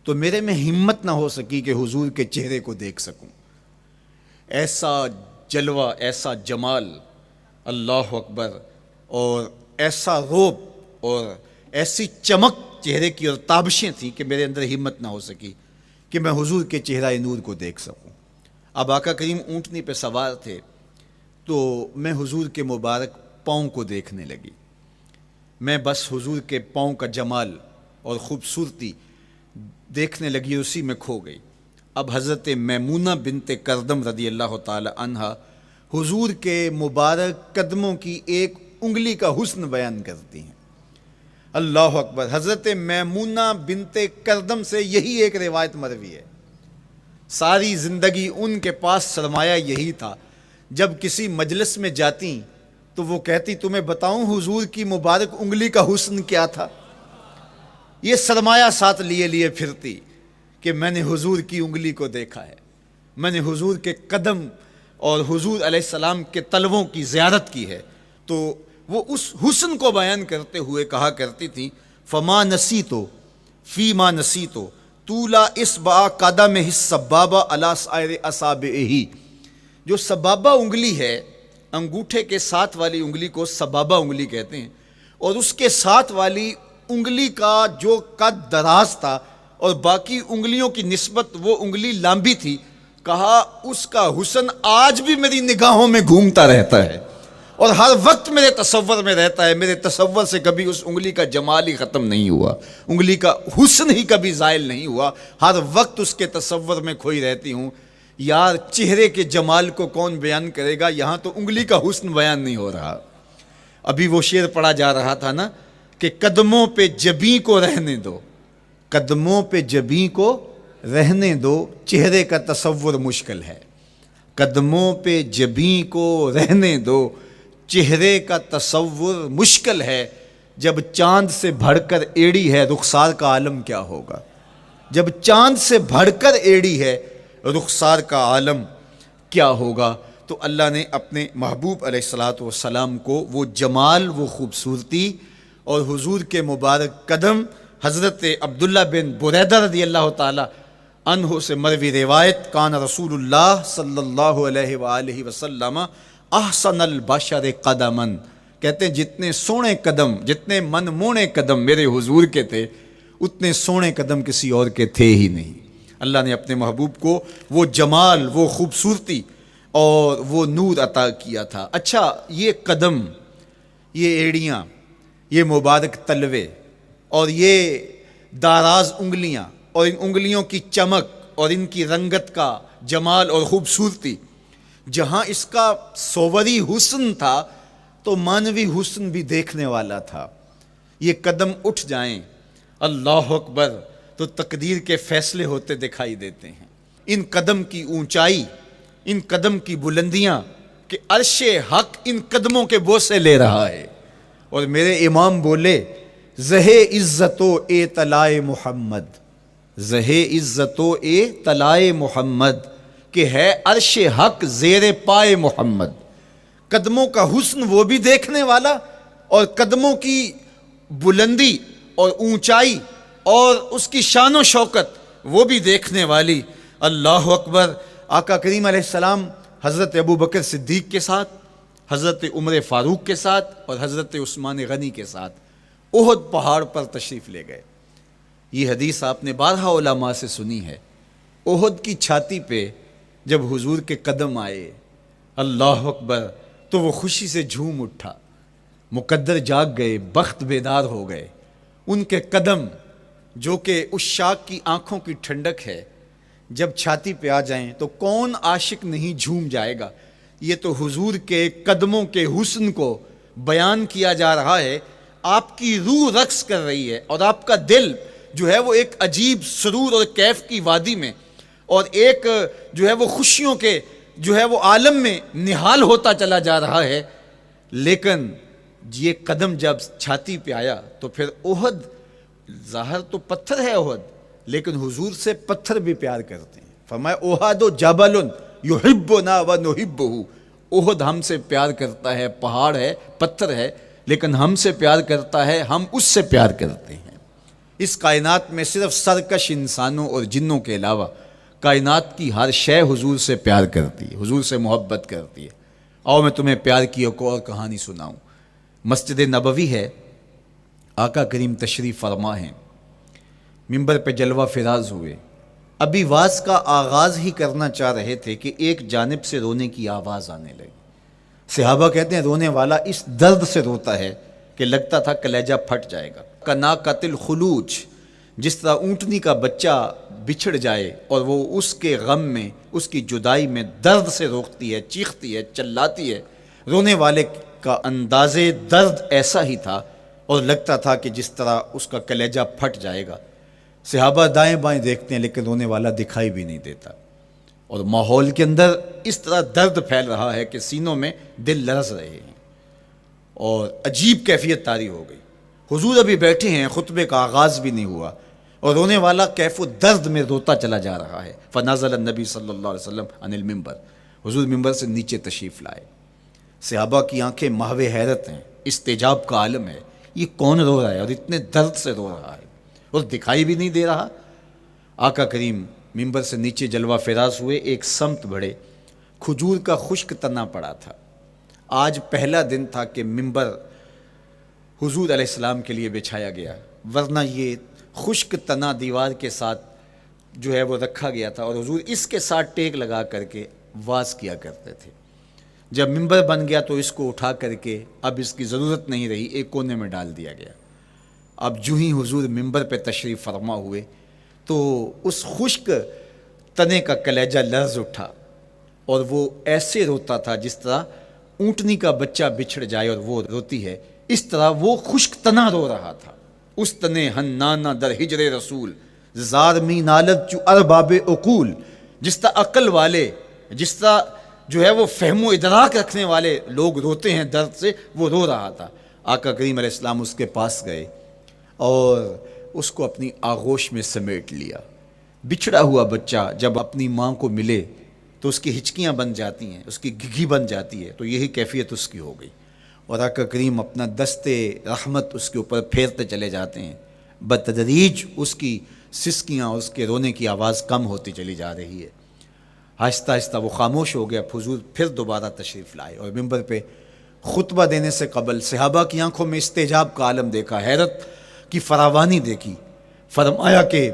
تو میرے میں ہمت نہ ہو سکی کہ حضور کے چہرے کو دیکھ سکوں۔ ایسا جلوہ، ایسا جمال، اللہ اکبر، اور ایسا روب اور ایسی چمک چہرے کی اور تابشیں تھیں کہ میرے اندر ہمت نہ ہو سکی کہ میں حضور کے چہرہ نور کو دیکھ سکوں۔ اب آقا کریم اونٹنی پہ سوار تھے تو میں حضور کے مبارک پاؤں کو دیکھنے لگی، میں بس حضور کے پاؤں کا جمال اور خوبصورتی دیکھنے لگی، اسی میں کھو گئی۔ اب حضرت میمونہ بنت کردم رضی اللہ تعالی عنہا حضور کے مبارک قدموں کی ایک انگلی کا حسن بیان کرتی ہیں۔ اللہ اکبر۔ حضرت میمونہ بنت کردم سے یہی ایک روایت مروی ہے، ساری زندگی ان کے پاس سرمایہ یہی تھا، جب کسی مجلس میں جاتی تو وہ کہتی تمہیں بتاؤں حضور کی مبارک انگلی کا حسن کیا تھا؟ یہ سرمایہ ساتھ لیے لیے پھرتی کہ میں نے حضور کی انگلی کو دیکھا ہے، میں نے حضور کے قدم اور حضور علیہ السلام کے تلووں کی زیارت کی ہے. تو وہ اس حسن کو بیان کرتے ہوئے کہا کرتی تھی فما نسیتو فیما نسیتو طولا اصبع قدمہ السبابہ علی سائر اصابعہ. جو سبابہ انگلی ہے، انگوٹھے کے ساتھ والی انگلی کو سبابہ انگلی کہتے ہیں، اور اس کے ساتھ والی انگلی کا جو قد دراز تھا اور باقی انگلیوں کی نسبت وہ انگلی لمبی تھی، کہا اس کا حسن آج بھی میری نگاہوں میں گھومتا رہتا ہے اور ہر وقت میرے تصور میں رہتا ہے. میرے تصور سے کبھی اس انگلی کا جمال ہی ختم نہیں ہوا، انگلی کا حسن ہی کبھی زائل نہیں ہوا، ہر وقت اس کے تصور میں کھوئی رہتی ہوں. یار چہرے کے جمال کو کون بیان کرے گا، یہاں تو انگلی کا حسن بیان نہیں ہو رہا. ابھی وہ شعر پڑھا جا رہا تھا نا کہ قدموں پہ جبیں کو رہنے دو، قدموں پہ جبیں کو رہنے دو، چہرے کا تصور مشکل ہے. قدموں پہ جبیں کو رہنے دو، چہرے کا تصور مشکل ہے. جب چاند سے بڑھ کر ایڑی ہے رخسار کا عالم کیا ہوگا، جب چاند سے بڑھ کر ایڑی ہے رخسار کا عالم کیا ہوگا. تو اللہ نے اپنے محبوب علیہ الصلوۃ والسلام کو وہ جمال، وہ خوبصورتی اور حضور کے مبارک قدم، حضرت عبداللہ بن بریدہ رضی اللہ تعالی عنہ سے مروی روایت، کان رسول اللہ صلی اللہ علیہ وآلہ وسلم احسن البشر قدما، کہتے ہیں جتنے سونے قدم، جتنے من مونے قدم میرے حضور کے تھے، اتنے سونے قدم کسی اور کے تھے ہی نہیں. اللہ نے اپنے محبوب کو وہ جمال، وہ خوبصورتی اور وہ نور عطا کیا تھا. اچھا، یہ قدم، یہ ایڑیاں، یہ مبارک تلوے اور یہ داراز انگلیاں اور ان انگلیوں کی چمک اور ان کی رنگت کا جمال اور خوبصورتی، جہاں اس کا صوری حسن تھا تو مانوی حسن بھی دیکھنے والا تھا. یہ قدم اٹھ جائیں اللہ اکبر تو تقدیر کے فیصلے ہوتے دکھائی دیتے ہیں. ان قدم کی اونچائی، ان قدم کی بلندیاں کہ عرش حق ان قدموں کے بوسے لے رہا ہے. اور میرے امام بولے زہ عزت و اے طلائے محمد، زہ عزت و اے طلائے محمد، کہ ہے عرش حق زیر پائے محمد. قدموں کا حسن وہ بھی دیکھنے والا اور قدموں کی بلندی اور اونچائی اور اس کی شان و شوکت وہ بھی دیکھنے والی. اللہ اکبر. آقا کریم علیہ السلام حضرت ابو بکر صدیق کے ساتھ، حضرت عمر فاروق کے ساتھ اور حضرت عثمان غنی کے ساتھ احد پہاڑ پر تشریف لے گئے. یہ حدیث آپ نے بارہا علماء سے سنی ہے. احد کی چھاتی پہ جب حضور کے قدم آئے اللہ اکبر تو وہ خوشی سے جھوم اٹھا، مقدر جاگ گئے، بخت بیدار ہو گئے. ان کے قدم جو کہ عشاق کی آنکھوں کی ٹھنڈک ہے، جب چھاتی پہ آ جائیں تو کون عاشق نہیں جھوم جائے گا. یہ تو حضور کے قدموں کے حسن کو بیان کیا جا رہا ہے. آپ کی روح رقص کر رہی ہے اور آپ کا دل جو ہے وہ ایک عجیب سرور اور کیف کی وادی میں اور ایک جو ہے وہ خوشیوں کے جو ہے وہ عالم میں نہال ہوتا چلا جا رہا ہے. لیکن یہ قدم جب چھاتی پہ آیا تو پھر احد، ظاہر تو پتھر ہے احد، لیکن حضور سے پتھر بھی پیار کرتے ہیں. فرمایا احد جبل یحبنا ونحبہ، احد ہم سے پیار کرتا ہے، پہاڑ ہے، پتھر ہے، لیکن ہم سے پیار کرتا ہے، ہم اس سے پیار کرتے ہیں. اس کائنات میں صرف سرکش انسانوں اور جنوں کے علاوہ کائنات کی ہر شے حضور سے پیار کرتی ہے، حضور سے محبت کرتی ہے. آؤ میں تمہیں پیار کی ایک اور کہانی سناؤں. مسجد نبوی ہے، آقا کریم تشریف فرما ہیں، منبر پہ جلوہ فراز ہوئے. ابھی واز کا آغاز ہی کرنا چاہ رہے تھے کہ ایک جانب سے رونے کی آواز آنے لگی. صحابہ کہتے ہیں رونے والا اس درد سے روتا ہے کہ لگتا تھا کلیجہ پھٹ جائے گا. کناقۃ الخلوج، جس طرح اونٹنی کا بچہ بچھڑ جائے اور وہ اس کے غم میں، اس کی جدائی میں درد سے روکتی ہے، چیختی ہے، چلاتی ہے، رونے والے کا انداز درد ایسا ہی تھا اور لگتا تھا کہ جس طرح اس کا کلیجہ پھٹ جائے گا. صحابہ دائیں بائیں دیکھتے ہیں لیکن رونے والا دکھائی بھی نہیں دیتا، اور ماحول کے اندر اس طرح درد پھیل رہا ہے کہ سینوں میں دل لرز رہے ہیں اور عجیب کیفیت طاری ہو گئی. حضور ابھی بیٹھے ہیں، خطبے کا آغاز بھی نہیں ہوا اور رونے والا کیف و درد میں روتا چلا جا رہا ہے۔ فنزل النبی صلی اللہ علیہ وسلم عن المنبر، حضور ممبر سے نیچے تشریف لائے۔ صحابہ کی آنکھیں محو حیرت ہیں، استجاب کا عالم ہے، یہ کون رو رہا ہے اور اتنے درد سے رو رہا ہے اور دکھائی بھی نہیں دے رہا۔ آقا کریم ممبر سے نیچے جلوہ فراز ہوئے، ایک سمت بڑھے، کھجور کا خشک تنا پڑا تھا۔ آج پہلا دن تھا کہ ممبر حضور علیہ السلام کے لیے بچھایا گیا، ورنہ یہ خشک تنا دیوار کے ساتھ جو ہے وہ رکھا گیا تھا اور حضور اس کے ساتھ ٹیک لگا کر کے واز کیا کرتے تھے۔ جب ممبر بن گیا تو اس کو اٹھا کر کے اب اس کی ضرورت نہیں رہی، ایک کونے میں ڈال دیا گیا۔ اب جو ہی حضور ممبر پہ تشریف فرما ہوئے تو اس خشک تنے کا کلیجہ لرز اٹھا اور وہ ایسے روتا تھا جس طرح اونٹنی کا بچہ بچھڑ جائے اور وہ روتی ہے، اس طرح وہ خشک تنا رو رہا تھا۔ اس تنے ہنانا در ہجر رسول زار می نالت چو ارباب عقول، جس طرح عقل والے، جس طرح جو ہے وہ فہم و ادراک رکھنے والے لوگ روتے ہیں درد سے، وہ رو رہا تھا۔ آقا کریم علیہ السلام اس کے پاس گئے اور اس کو اپنی آغوش میں سمیٹ لیا۔ بچھڑا ہوا بچہ جب اپنی ماں کو ملے تو اس کی ہچکیاں بن جاتی ہیں، اس کی گھگھی بن جاتی ہے، تو یہی کیفیت اس کی ہو گئی اور آقا کریم اپنا دستے رحمت اس کے اوپر پھیرتے چلے جاتے ہیں۔ بتدریج اس کی سسکیاں، اس کے رونے کی آواز کم ہوتی چلی جا رہی ہے۔ آہستہ آہستہ وہ خاموش ہو گیا۔ حضور پھر دوبارہ تشریف لائے اور ممبر پہ خطبہ دینے سے قبل صحابہ کی آنکھوں میں استجاب کا عالم دیکھا، حیرت کی فراوانی دیکھی۔ فرمایا کہ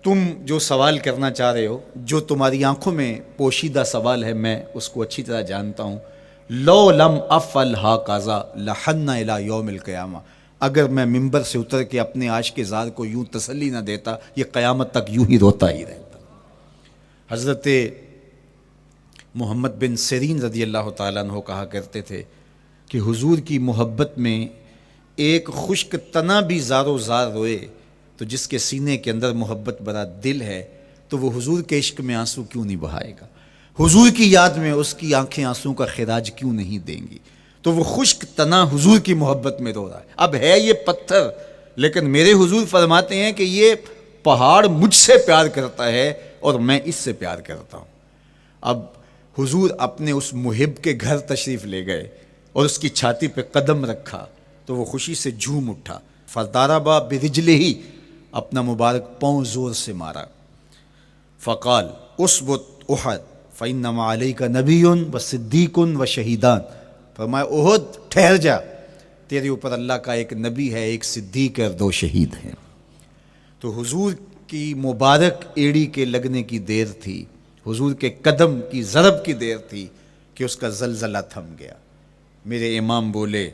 تم جو سوال کرنا چاہ رہے ہو، جو تمہاری آنکھوں میں پوشیدہ سوال ہے، میں اس کو اچھی طرح جانتا ہوں۔ لو لم افعل ہاکذا لحن الی یوم القیامہ، اگر میں ممبر سے اتر کے اپنے عاشق زار کو یوں تسلی نہ دیتا، یہ قیامت تک یوں ہی روتا ہی رہتا۔ حضرت محمد بن سیرین رضی اللہ تعالیٰ عنہ کہا کرتے تھے کہ حضور کی محبت میں ایک خشک تنا بھی زار و زار روئے تو جس کے سینے کے اندر محبت بھرا دل ہے تو وہ حضور کے عشق میں آنسو کیوں نہیں بہائے گا؟ حضور کی یاد میں اس کی آنکھیں آنسو کا خراج کیوں نہیں دیں گی؟ تو وہ خشک تنا حضور کی محبت میں رو رہا ہے۔ اب ہے یہ پتھر، لیکن میرے حضور فرماتے ہیں کہ یہ پہاڑ مجھ سے پیار کرتا ہے اور میں اس سے پیار کرتا ہوں۔ اب حضور اپنے اس محب کے گھر تشریف لے گئے اور اس کی چھاتی پہ قدم رکھا تو وہ خوشی سے جھوم اٹھا۔ فضاربا برجلہ، اپنا مبارک پاؤں زور سے مارا۔ فقال اسبت احد فانما علیک نبی و صدیق و شہیدان، فرمایا احد ٹھہر جا، تیرے اوپر اللہ کا ایک نبی ہے، ایک صدیق اور 2 شہید ہیں۔ تو حضور کی مبارک ایڑی کے لگنے کی دیر تھی، حضور کے قدم کی ضرب کی دیر تھی کہ اس کا زلزلہ تھم گیا۔ میرے امام بولے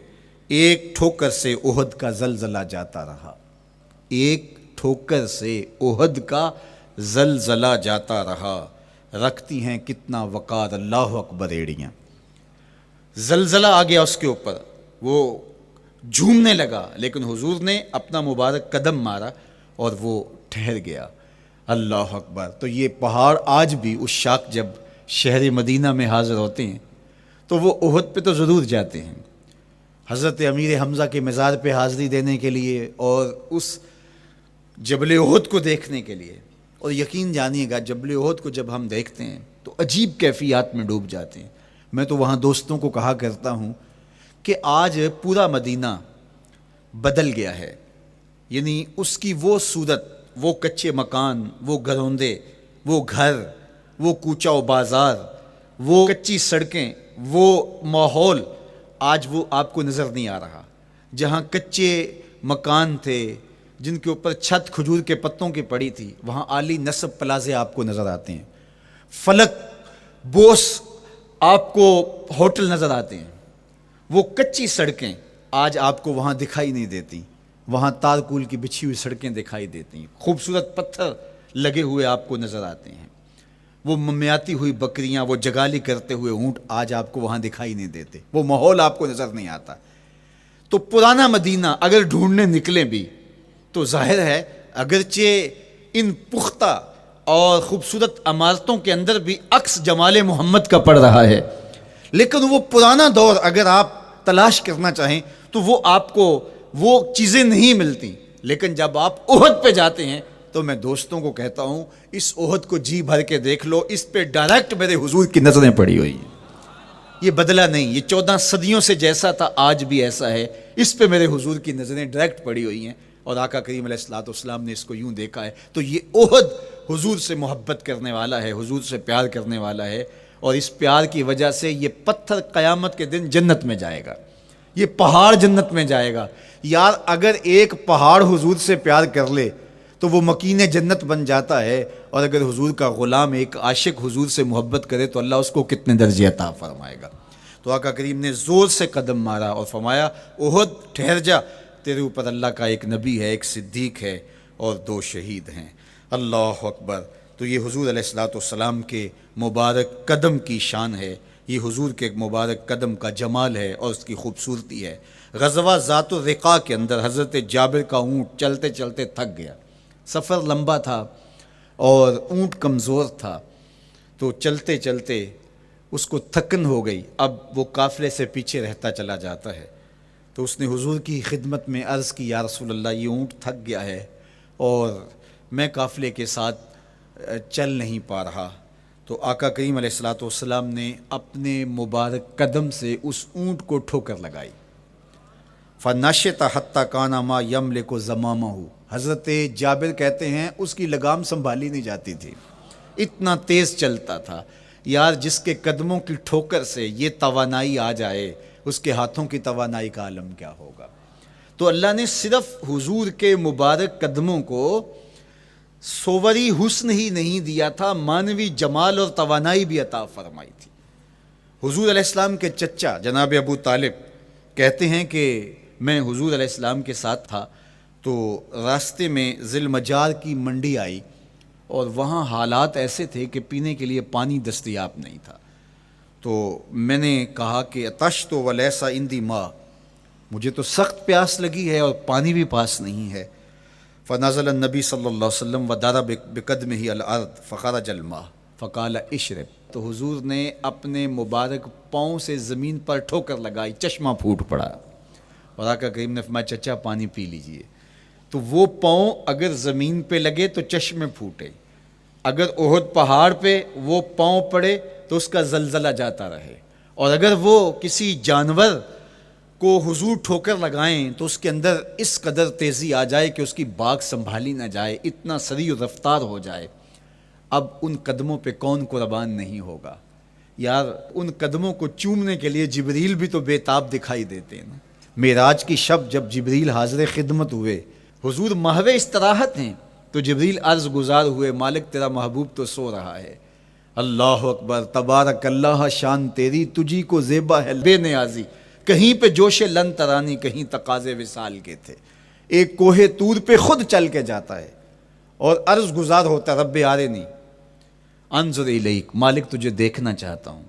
ایک ٹھوکر سے احد کا زلزلہ جاتا رہا، ایک ٹھوکر سے احد کا زلزلہ جاتا رہا، رکھتی ہیں کتنا وقار اللہ اکبر ایڑیاں۔ زلزلہ آ گیا اس کے اوپر، وہ جھومنے لگا، لیکن حضور نے اپنا مبارک قدم مارا اور وہ ٹھہر گیا۔ اللہ اکبر۔ تو یہ پہاڑ آج بھی اس شاک جب شہر مدینہ میں حاضر ہوتے ہیں تو وہ احد پہ تو ضرور جاتے ہیں، حضرت امیر حمزہ کے مزار پہ حاضری دینے کے لیے اور اس جبل احد کو دیکھنے کے لیے۔ اور یقین جانیے گا جبل احد کو جب ہم دیکھتے ہیں تو عجیب کیفیات میں ڈوب جاتے ہیں۔ میں تو وہاں دوستوں کو کہا کرتا ہوں کہ آج پورا مدینہ بدل گیا ہے، یعنی اس کی وہ صورت، وہ کچے مکان، وہ گروندے، وہ گھر، وہ کوچہ و بازار، وہ کچی سڑکیں، وہ ماحول آج وہ آپ کو نظر نہیں آ رہا۔ جہاں کچے مکان تھے جن کے اوپر چھت کھجور کے پتوں کی پڑی تھی، وہاں عالی نصب پلازے آپ کو نظر آتے ہیں، فلک بوس آپ کو ہوٹل نظر آتے ہیں۔ وہ کچی سڑکیں آج آپ کو وہاں دکھائی نہیں دیتی، وہاں تارکول کی بچھی ہوئی سڑکیں دکھائی دیتی ہیں، خوبصورت پتھر لگے ہوئے آپ کو نظر آتے ہیں، وہ ممیاتی ہوئی بکریاں، وہ جگالی کرتے ہوئے اونٹ آج آپ کو وہاں دکھائی نہیں دیتے، وہ ماحول آپ کو نظر نہیں آتا۔ تو پرانا مدینہ اگر ڈھونڈنے نکلیں بھی تو ظاہر ہے اگرچہ ان پختہ اور خوبصورت عمارتوں کے اندر بھی عکس جمال محمد کا پڑ رہا ہے، لیکن وہ پرانا دور اگر آپ تلاش کرنا چاہیں تو وہ آپ کو وہ چیزیں نہیں ملتی، لیکن جب آپ احد پہ جاتے ہیں تو میں دوستوں کو کہتا ہوں اس احد کو جی بھر کے دیکھ لو، اس پہ ڈائریکٹ میرے حضور کی نظریں پڑی ہوئی ہیں، یہ بدلا نہیں، یہ 14 صدیوں سے جیسا تھا آج بھی ایسا ہے، اس پہ میرے حضور کی نظریں ڈائریکٹ پڑی ہوئی ہیں، اور آقا کریم علیہ الصلوۃ والسلام نے اس کو یوں دیکھا ہے۔ تو یہ احد حضور سے محبت کرنے والا ہے، حضور سے پیار کرنے والا ہے، اور اس پیار کی وجہ سے یہ پتھر قیامت کے دن جنت میں جائے گا، یہ پہاڑ جنت میں جائے گا۔ یار اگر ایک پہاڑ حضور سے پیار کر لے تو وہ مکین جنت بن جاتا ہے، اور اگر حضور کا غلام ایک عاشق حضور سے محبت کرے تو اللہ اس کو کتنے درجے عطا فرمائے گا۔ تو آقا کریم نے زور سے قدم مارا اور فرمایا احد ٹھہر جا، تیرے اوپر اللہ کا ایک نبی ہے، ایک صدیق ہے، اور 2 شہید ہیں۔ اللہ اکبر۔ تو یہ حضور علیہ الصلوۃ والسلام کے مبارک قدم کی شان ہے، یہ حضور کے مبارک قدم کا جمال ہے اور اس کی خوبصورتی ہے۔ غزوہ ذات الرقاع کے اندر حضرت جابر کا اونٹ چلتے چلتے تھک گیا، سفر لمبا تھا اور اونٹ کمزور تھا، تو چلتے چلتے اس کو تھکن ہو گئی، اب وہ قافلے سے پیچھے رہتا چلا جاتا ہے۔ تو اس نے حضور کی خدمت میں عرض کی، یا رسول اللہ یہ اونٹ تھک گیا ہے اور میں قافلے کے ساتھ چل نہیں پا رہا۔ تو آقا کریم علیہ الصلوۃ والسلام نے اپنے مبارک قدم سے اس اونٹ کو ٹھوکر لگائی، فَنَشِطَ حَتَّى كَانَ مَا يَمْلِكُ زَمَامَهُ۔ حضرت جابر کہتے ہیں اس کی لگام سنبھالی نہیں جاتی تھی، اتنا تیز چلتا تھا۔ یار جس کے قدموں کی ٹھوکر سے یہ توانائی آ جائے، اس کے ہاتھوں کی توانائی کا عالم کیا ہوگا۔ تو اللہ نے صرف حضور کے مبارک قدموں کو صوری حسن ہی نہیں دیا تھا، مانوی جمال اور توانائی بھی عطا فرمائی تھی۔ حضور علیہ السلام کے چچا جناب ابو طالب کہتے ہیں کہ میں حضور علیہ السلام کے ساتھ تھا، تو راستے میں ذی المجار کی منڈی آئی، اور وہاں حالات ایسے تھے کہ پینے کے لیے پانی دستیاب نہیں تھا۔ تو میں نے کہا کہ عطشت ولیس عندی ماء، مجھے تو سخت پیاس لگی ہے اور پانی بھی پاس نہیں ہے۔ فنزل النبی صلی اللہ علیہ وسلم وضرب بقدمہ الارض فخرج الماء فقال اشرب۔ تو حضور نے اپنے مبارک پاؤں سے زمین پر ٹھوکر لگائی، چشمہ پھوٹ پڑا، اور آقا کریم نے فرمایا چچا پانی پی لیجئے۔ تو وہ پاؤں اگر زمین پہ لگے تو چشمے پھوٹے، اگر احد پہاڑ پہ وہ پاؤں پڑے تو اس کا زلزلہ جاتا رہے، اور اگر وہ کسی جانور کو حضور ٹھوکر لگائیں تو اس کے اندر اس قدر تیزی آ جائے کہ اس کی باغ سنبھالی نہ جائے، اتنا سریع رفتار ہو جائے۔ اب ان قدموں پہ کون قربان نہیں ہوگا؟ یار ان قدموں کو چومنے کے لیے جبریل بھی تو بے تاب دکھائی دیتے ہیں نا۔ معراج کی شب جب جبریل حاضر خدمت ہوئے، حضور محو استراحت ہیں، تو جبریل عرض گزار ہوئے، مالک تیرا محبوب تو سو رہا ہے۔ اللہ اکبر، تبارک اللہ، شان تیری تجھی کو زیبا ہے بے نیازی، کہیں پہ جوش لن ترانی، کہیں تقاضے وصال کے تھے۔ ایک کوہ طور پہ خود چل کے جاتا ہے اور عرض گزار ہوتا، رب آرنی انظر الیک، مالک تجھے دیکھنا چاہتا ہوں۔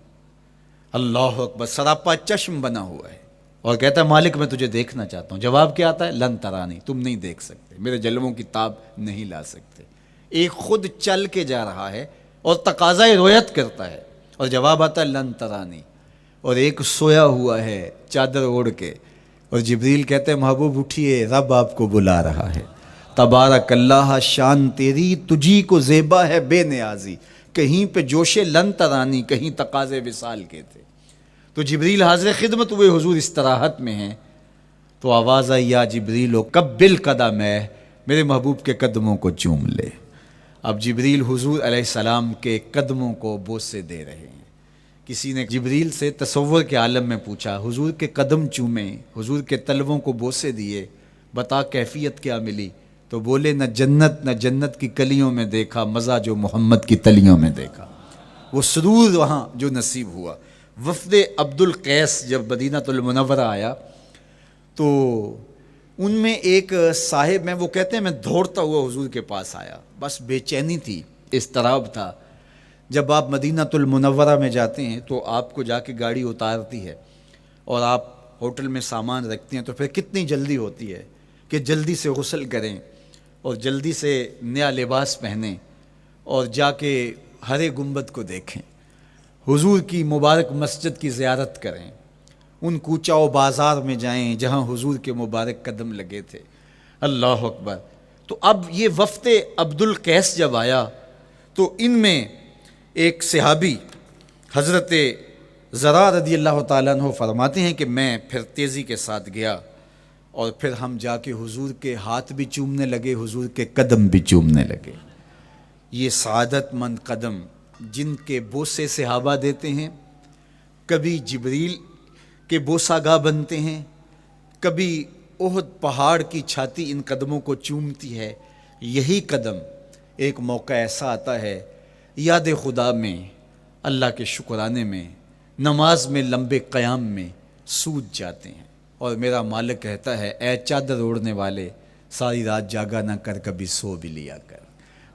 اللہ اکبر، سراپا چشم بنا ہوا ہے اور کہتا ہے مالک میں تجھے دیکھنا چاہتا ہوں۔ جواب کیا آتا ہے؟ لن ترانی، تم نہیں دیکھ سکتے، میرے جلووں کی تاب نہیں لا سکتے۔ ایک خود چل کے جا رہا ہے اور تقاضۂ رویت کرتا ہے، اور جواب آتا ہے لن ترانی۔ اور ایک سویا ہوا ہے چادر اوڑھ کے، اور جبریل کہتے ہیں محبوب اٹھیے، رب آپ کو بلا رہا ہے۔ تبارک اللہ، شان تیری تجھی کو زیبا ہے بے نیازی، کہیں پہ جوش لن ترانی، کہیں تقاضے وصال کے تھے۔ تو جبریل حاضر خدمت ہوئے، حضور استراحت میں ہیں، تو آواز آئی یا جبریل قبل قدم ہے، میرے محبوب کے قدموں کو چوم لے۔ اب جبریل حضور علیہ السلام کے قدموں کو بوسے دے رہے ہیں۔ کسی نے جبریل سے تصور کے عالم میں پوچھا، حضور کے قدم چومے، حضور کے تلووں کو بوسے دیے، بتا کیفیت کیا ملی؟ تو بولے نہ جنت کی کلیوں میں دیکھا مزہ جو محمد کی تلیوں میں دیکھا۔ وہ سرور وہاں جو نصیب ہوا۔ وفد عبد القیس جب مدینہ المنورہ آیا تو ان میں ایک صاحب ہیں، وہ کہتے ہیں میں دوڑتا ہوا حضور کے پاس آیا، بس بے چینی تھی، اضطراب تھا۔ جب آپ مدینہ المنورہ میں جاتے ہیں تو آپ کو جا کے گاڑی اتارتی ہے اور آپ ہوٹل میں سامان رکھتے ہیں، تو پھر کتنی جلدی ہوتی ہے کہ جلدی سے غسل کریں اور جلدی سے نیا لباس پہنیں اور جا کے ہرے گنبد کو دیکھیں، حضور کی مبارک مسجد کی زیارت کریں، ان کوچہ و بازار میں جائیں جہاں حضور کے مبارک قدم لگے تھے۔ اللہ اکبر۔ تو اب یہ وفد عبد القیس جب آیا تو ان میں ایک صحابی حضرت زرع رضی اللہ تعالیٰ عنہ فرماتے ہیں کہ میں پھر تیزی کے ساتھ گیا اور پھر ہم جا کے حضور کے ہاتھ بھی چومنے لگے، حضور کے قدم بھی چومنے لگے۔ یہ سعادت مند قدم جن کے بوسے صحابہ دیتے ہیں، کبھی جبریل کے بوسہ گاہ بنتے ہیں، کبھی احد پہاڑ کی چھاتی ان قدموں کو چومتی ہے۔ یہی قدم ایک موقع ایسا آتا ہے یاد خدا میں، اللہ کے شکرانے میں، نماز میں لمبے قیام میں سوج جاتے ہیں، اور میرا مالک کہتا ہے اے چادر اوڑھنے والے، ساری رات جاگا نہ کر، کبھی سو بھی لیا کر۔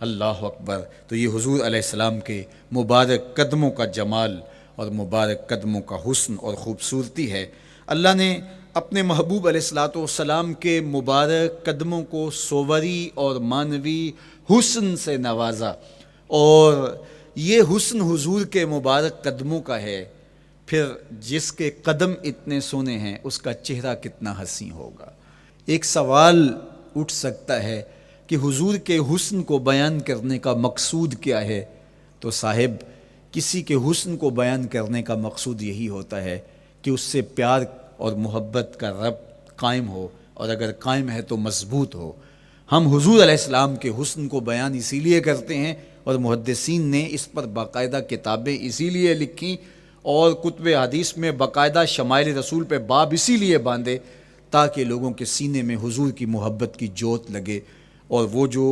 اللہ اکبر۔ تو یہ حضور علیہ السلام کے مبارک قدموں کا جمال اور مبارک قدموں کا حسن اور خوبصورتی ہے۔ اللہ نے اپنے محبوب علیہ السلام کے مبارک قدموں کو صوری اور معنوی حسن سے نوازا، اور یہ حسن حضور کے مبارک قدموں کا ہے، پھر جس کے قدم اتنے سونے ہیں اس کا چہرہ کتنا حسین ہوگا۔ ایک سوال اٹھ سکتا ہے کہ حضور کے حسن کو بیان کرنے کا مقصود کیا ہے؟ تو صاحب، کسی کے حسن کو بیان کرنے کا مقصود یہی ہوتا ہے کہ اس سے پیار اور محبت کا ربط قائم ہو، اور اگر قائم ہے تو مضبوط ہو۔ ہم حضور علیہ السلام کے حسن کو بیان اسی لیے کرتے ہیں، اور محدثین نے اس پر باقاعدہ کتابیں اسی لیے لکھیں اور کتب حدیث میں باقاعدہ شمائل رسول پہ باب اسی لیے باندھے تاکہ لوگوں کے سینے میں حضور کی محبت کی جوت لگے، اور وہ جو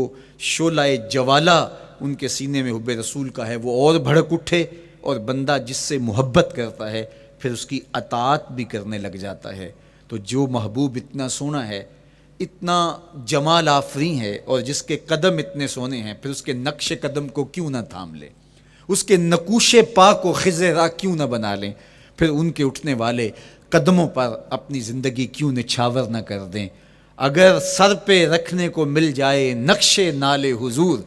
شعلہ جوالہ ان کے سینے میں حب رسول کا ہے وہ اور بھڑک اٹھے، اور بندہ جس سے محبت کرتا ہے پھر اس کی اطاعت بھی کرنے لگ جاتا ہے۔ تو جو محبوب اتنا سونا ہے، اتنا جمال آفریں ہے، اور جس کے قدم اتنے سونے ہیں، پھر اس کے نقش قدم کو کیوں نہ تھام لیں، اس کے نقوش پا کو خضر راہ کیوں نہ بنا لیں، پھر ان کے اٹھنے والے قدموں پر اپنی زندگی کیوں نچھاور نہ کر دیں۔ اگر سر پہ رکھنے کو مل جائے نقش نال حضور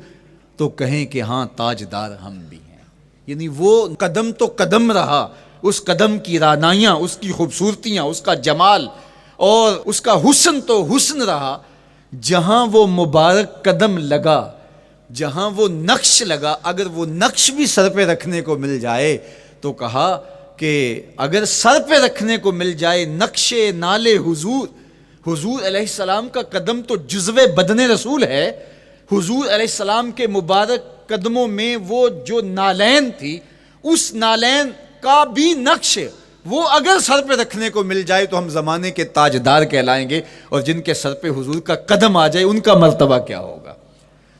تو کہیں کہ ہاں تاجدار ہم بھی ہیں۔ یعنی وہ قدم تو قدم رہا، اس قدم کی رعنائیاں، اس کی خوبصورتیاں، اس کا جمال اور اس کا حسن تو حسن رہا۔ جہاں وہ مبارک قدم لگا، جہاں وہ نقش لگا، اگر وہ نقش بھی سر پہ رکھنے کو مل جائے تو کہا کہ اگر سر پہ رکھنے کو مل جائے نقش نال حضور، حضور علیہ السلام کا قدم تو جزو بدن رسول ہے۔ حضور علیہ السلام کے مبارک قدموں میں وہ جو نالین تھی، اس نالین کا بھی نقش وہ اگر سر پہ رکھنے کو مل جائے تو ہم زمانے کے تاجدار کہلائیں گے، اور جن کے سر پہ حضور کا قدم آ جائے ان کا مرتبہ کیا ہوگا۔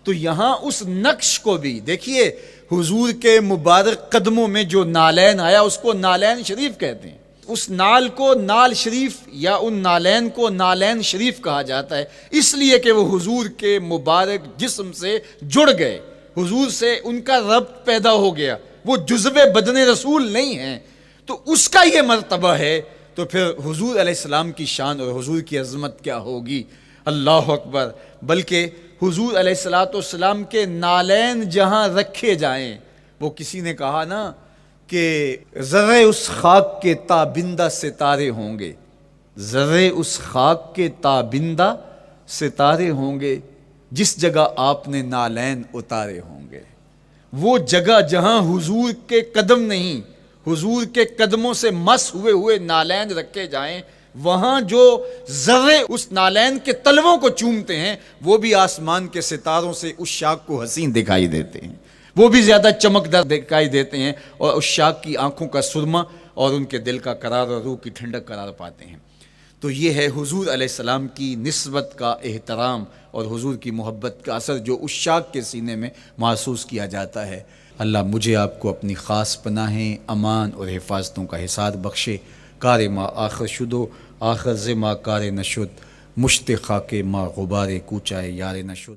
تو یہاں اس نقش کو بھی دیکھیے، حضور کے مبارک قدموں میں جو نالین آیا اس کو نالین شریف کہتے ہیں۔ اس نال کو نال شریف یا ان نالین کو نالین شریف کہا جاتا ہے، اس لیے کہ وہ حضور کے مبارک جسم سے جڑ گئے، حضور سے ان کا ربط پیدا ہو گیا، وہ جزو بدن رسول نہیں ہیں، تو اس کا یہ مرتبہ ہے۔ تو پھر حضور علیہ السلام کی شان اور حضور کی عظمت کیا ہوگی، اللہ اکبر۔ بلکہ حضور علیہ السلام کے نالین جہاں رکھے جائیں، وہ کسی نے کہا نا کہ ذرے اس خاک کے تابندہ ستارے ہوں گے، ذرے اس خاک کے تابندہ ستارے ہوں گے جس جگہ آپ نے نالین اتارے ہوں گے۔ وہ جگہ جہاں حضور کے قدم نہیں، حضور کے قدموں سے مس ہوئے ہوئے نالین رکھے جائیں، وہاں جو ذرے اس نالین کے تلووں کو چومتے ہیں وہ بھی آسمان کے ستاروں سے اس شاخ کو حسین دکھائی دیتے ہیں، وہ بھی زیادہ چمکدار دکھائی دیتے ہیں، اور اس شاخ کی آنکھوں کا سرما اور ان کے دل کا قرار اور روح کی ٹھنڈک قرار پاتے ہیں۔ تو یہ ہے حضور علیہ السلام کی نسبت کا احترام اور حضور کی محبت کا اثر جو اس شاخ کے سینے میں محسوس کیا جاتا ہے۔ اللہ مجھے آپ کو اپنی خاص پناہیں، امان اور حفاظتوں کا حصاد بخشے۔ کار ما آخر شدو آخر ز ما کار نشد، مشت خاک ما غبار کوچائے یار نشد۔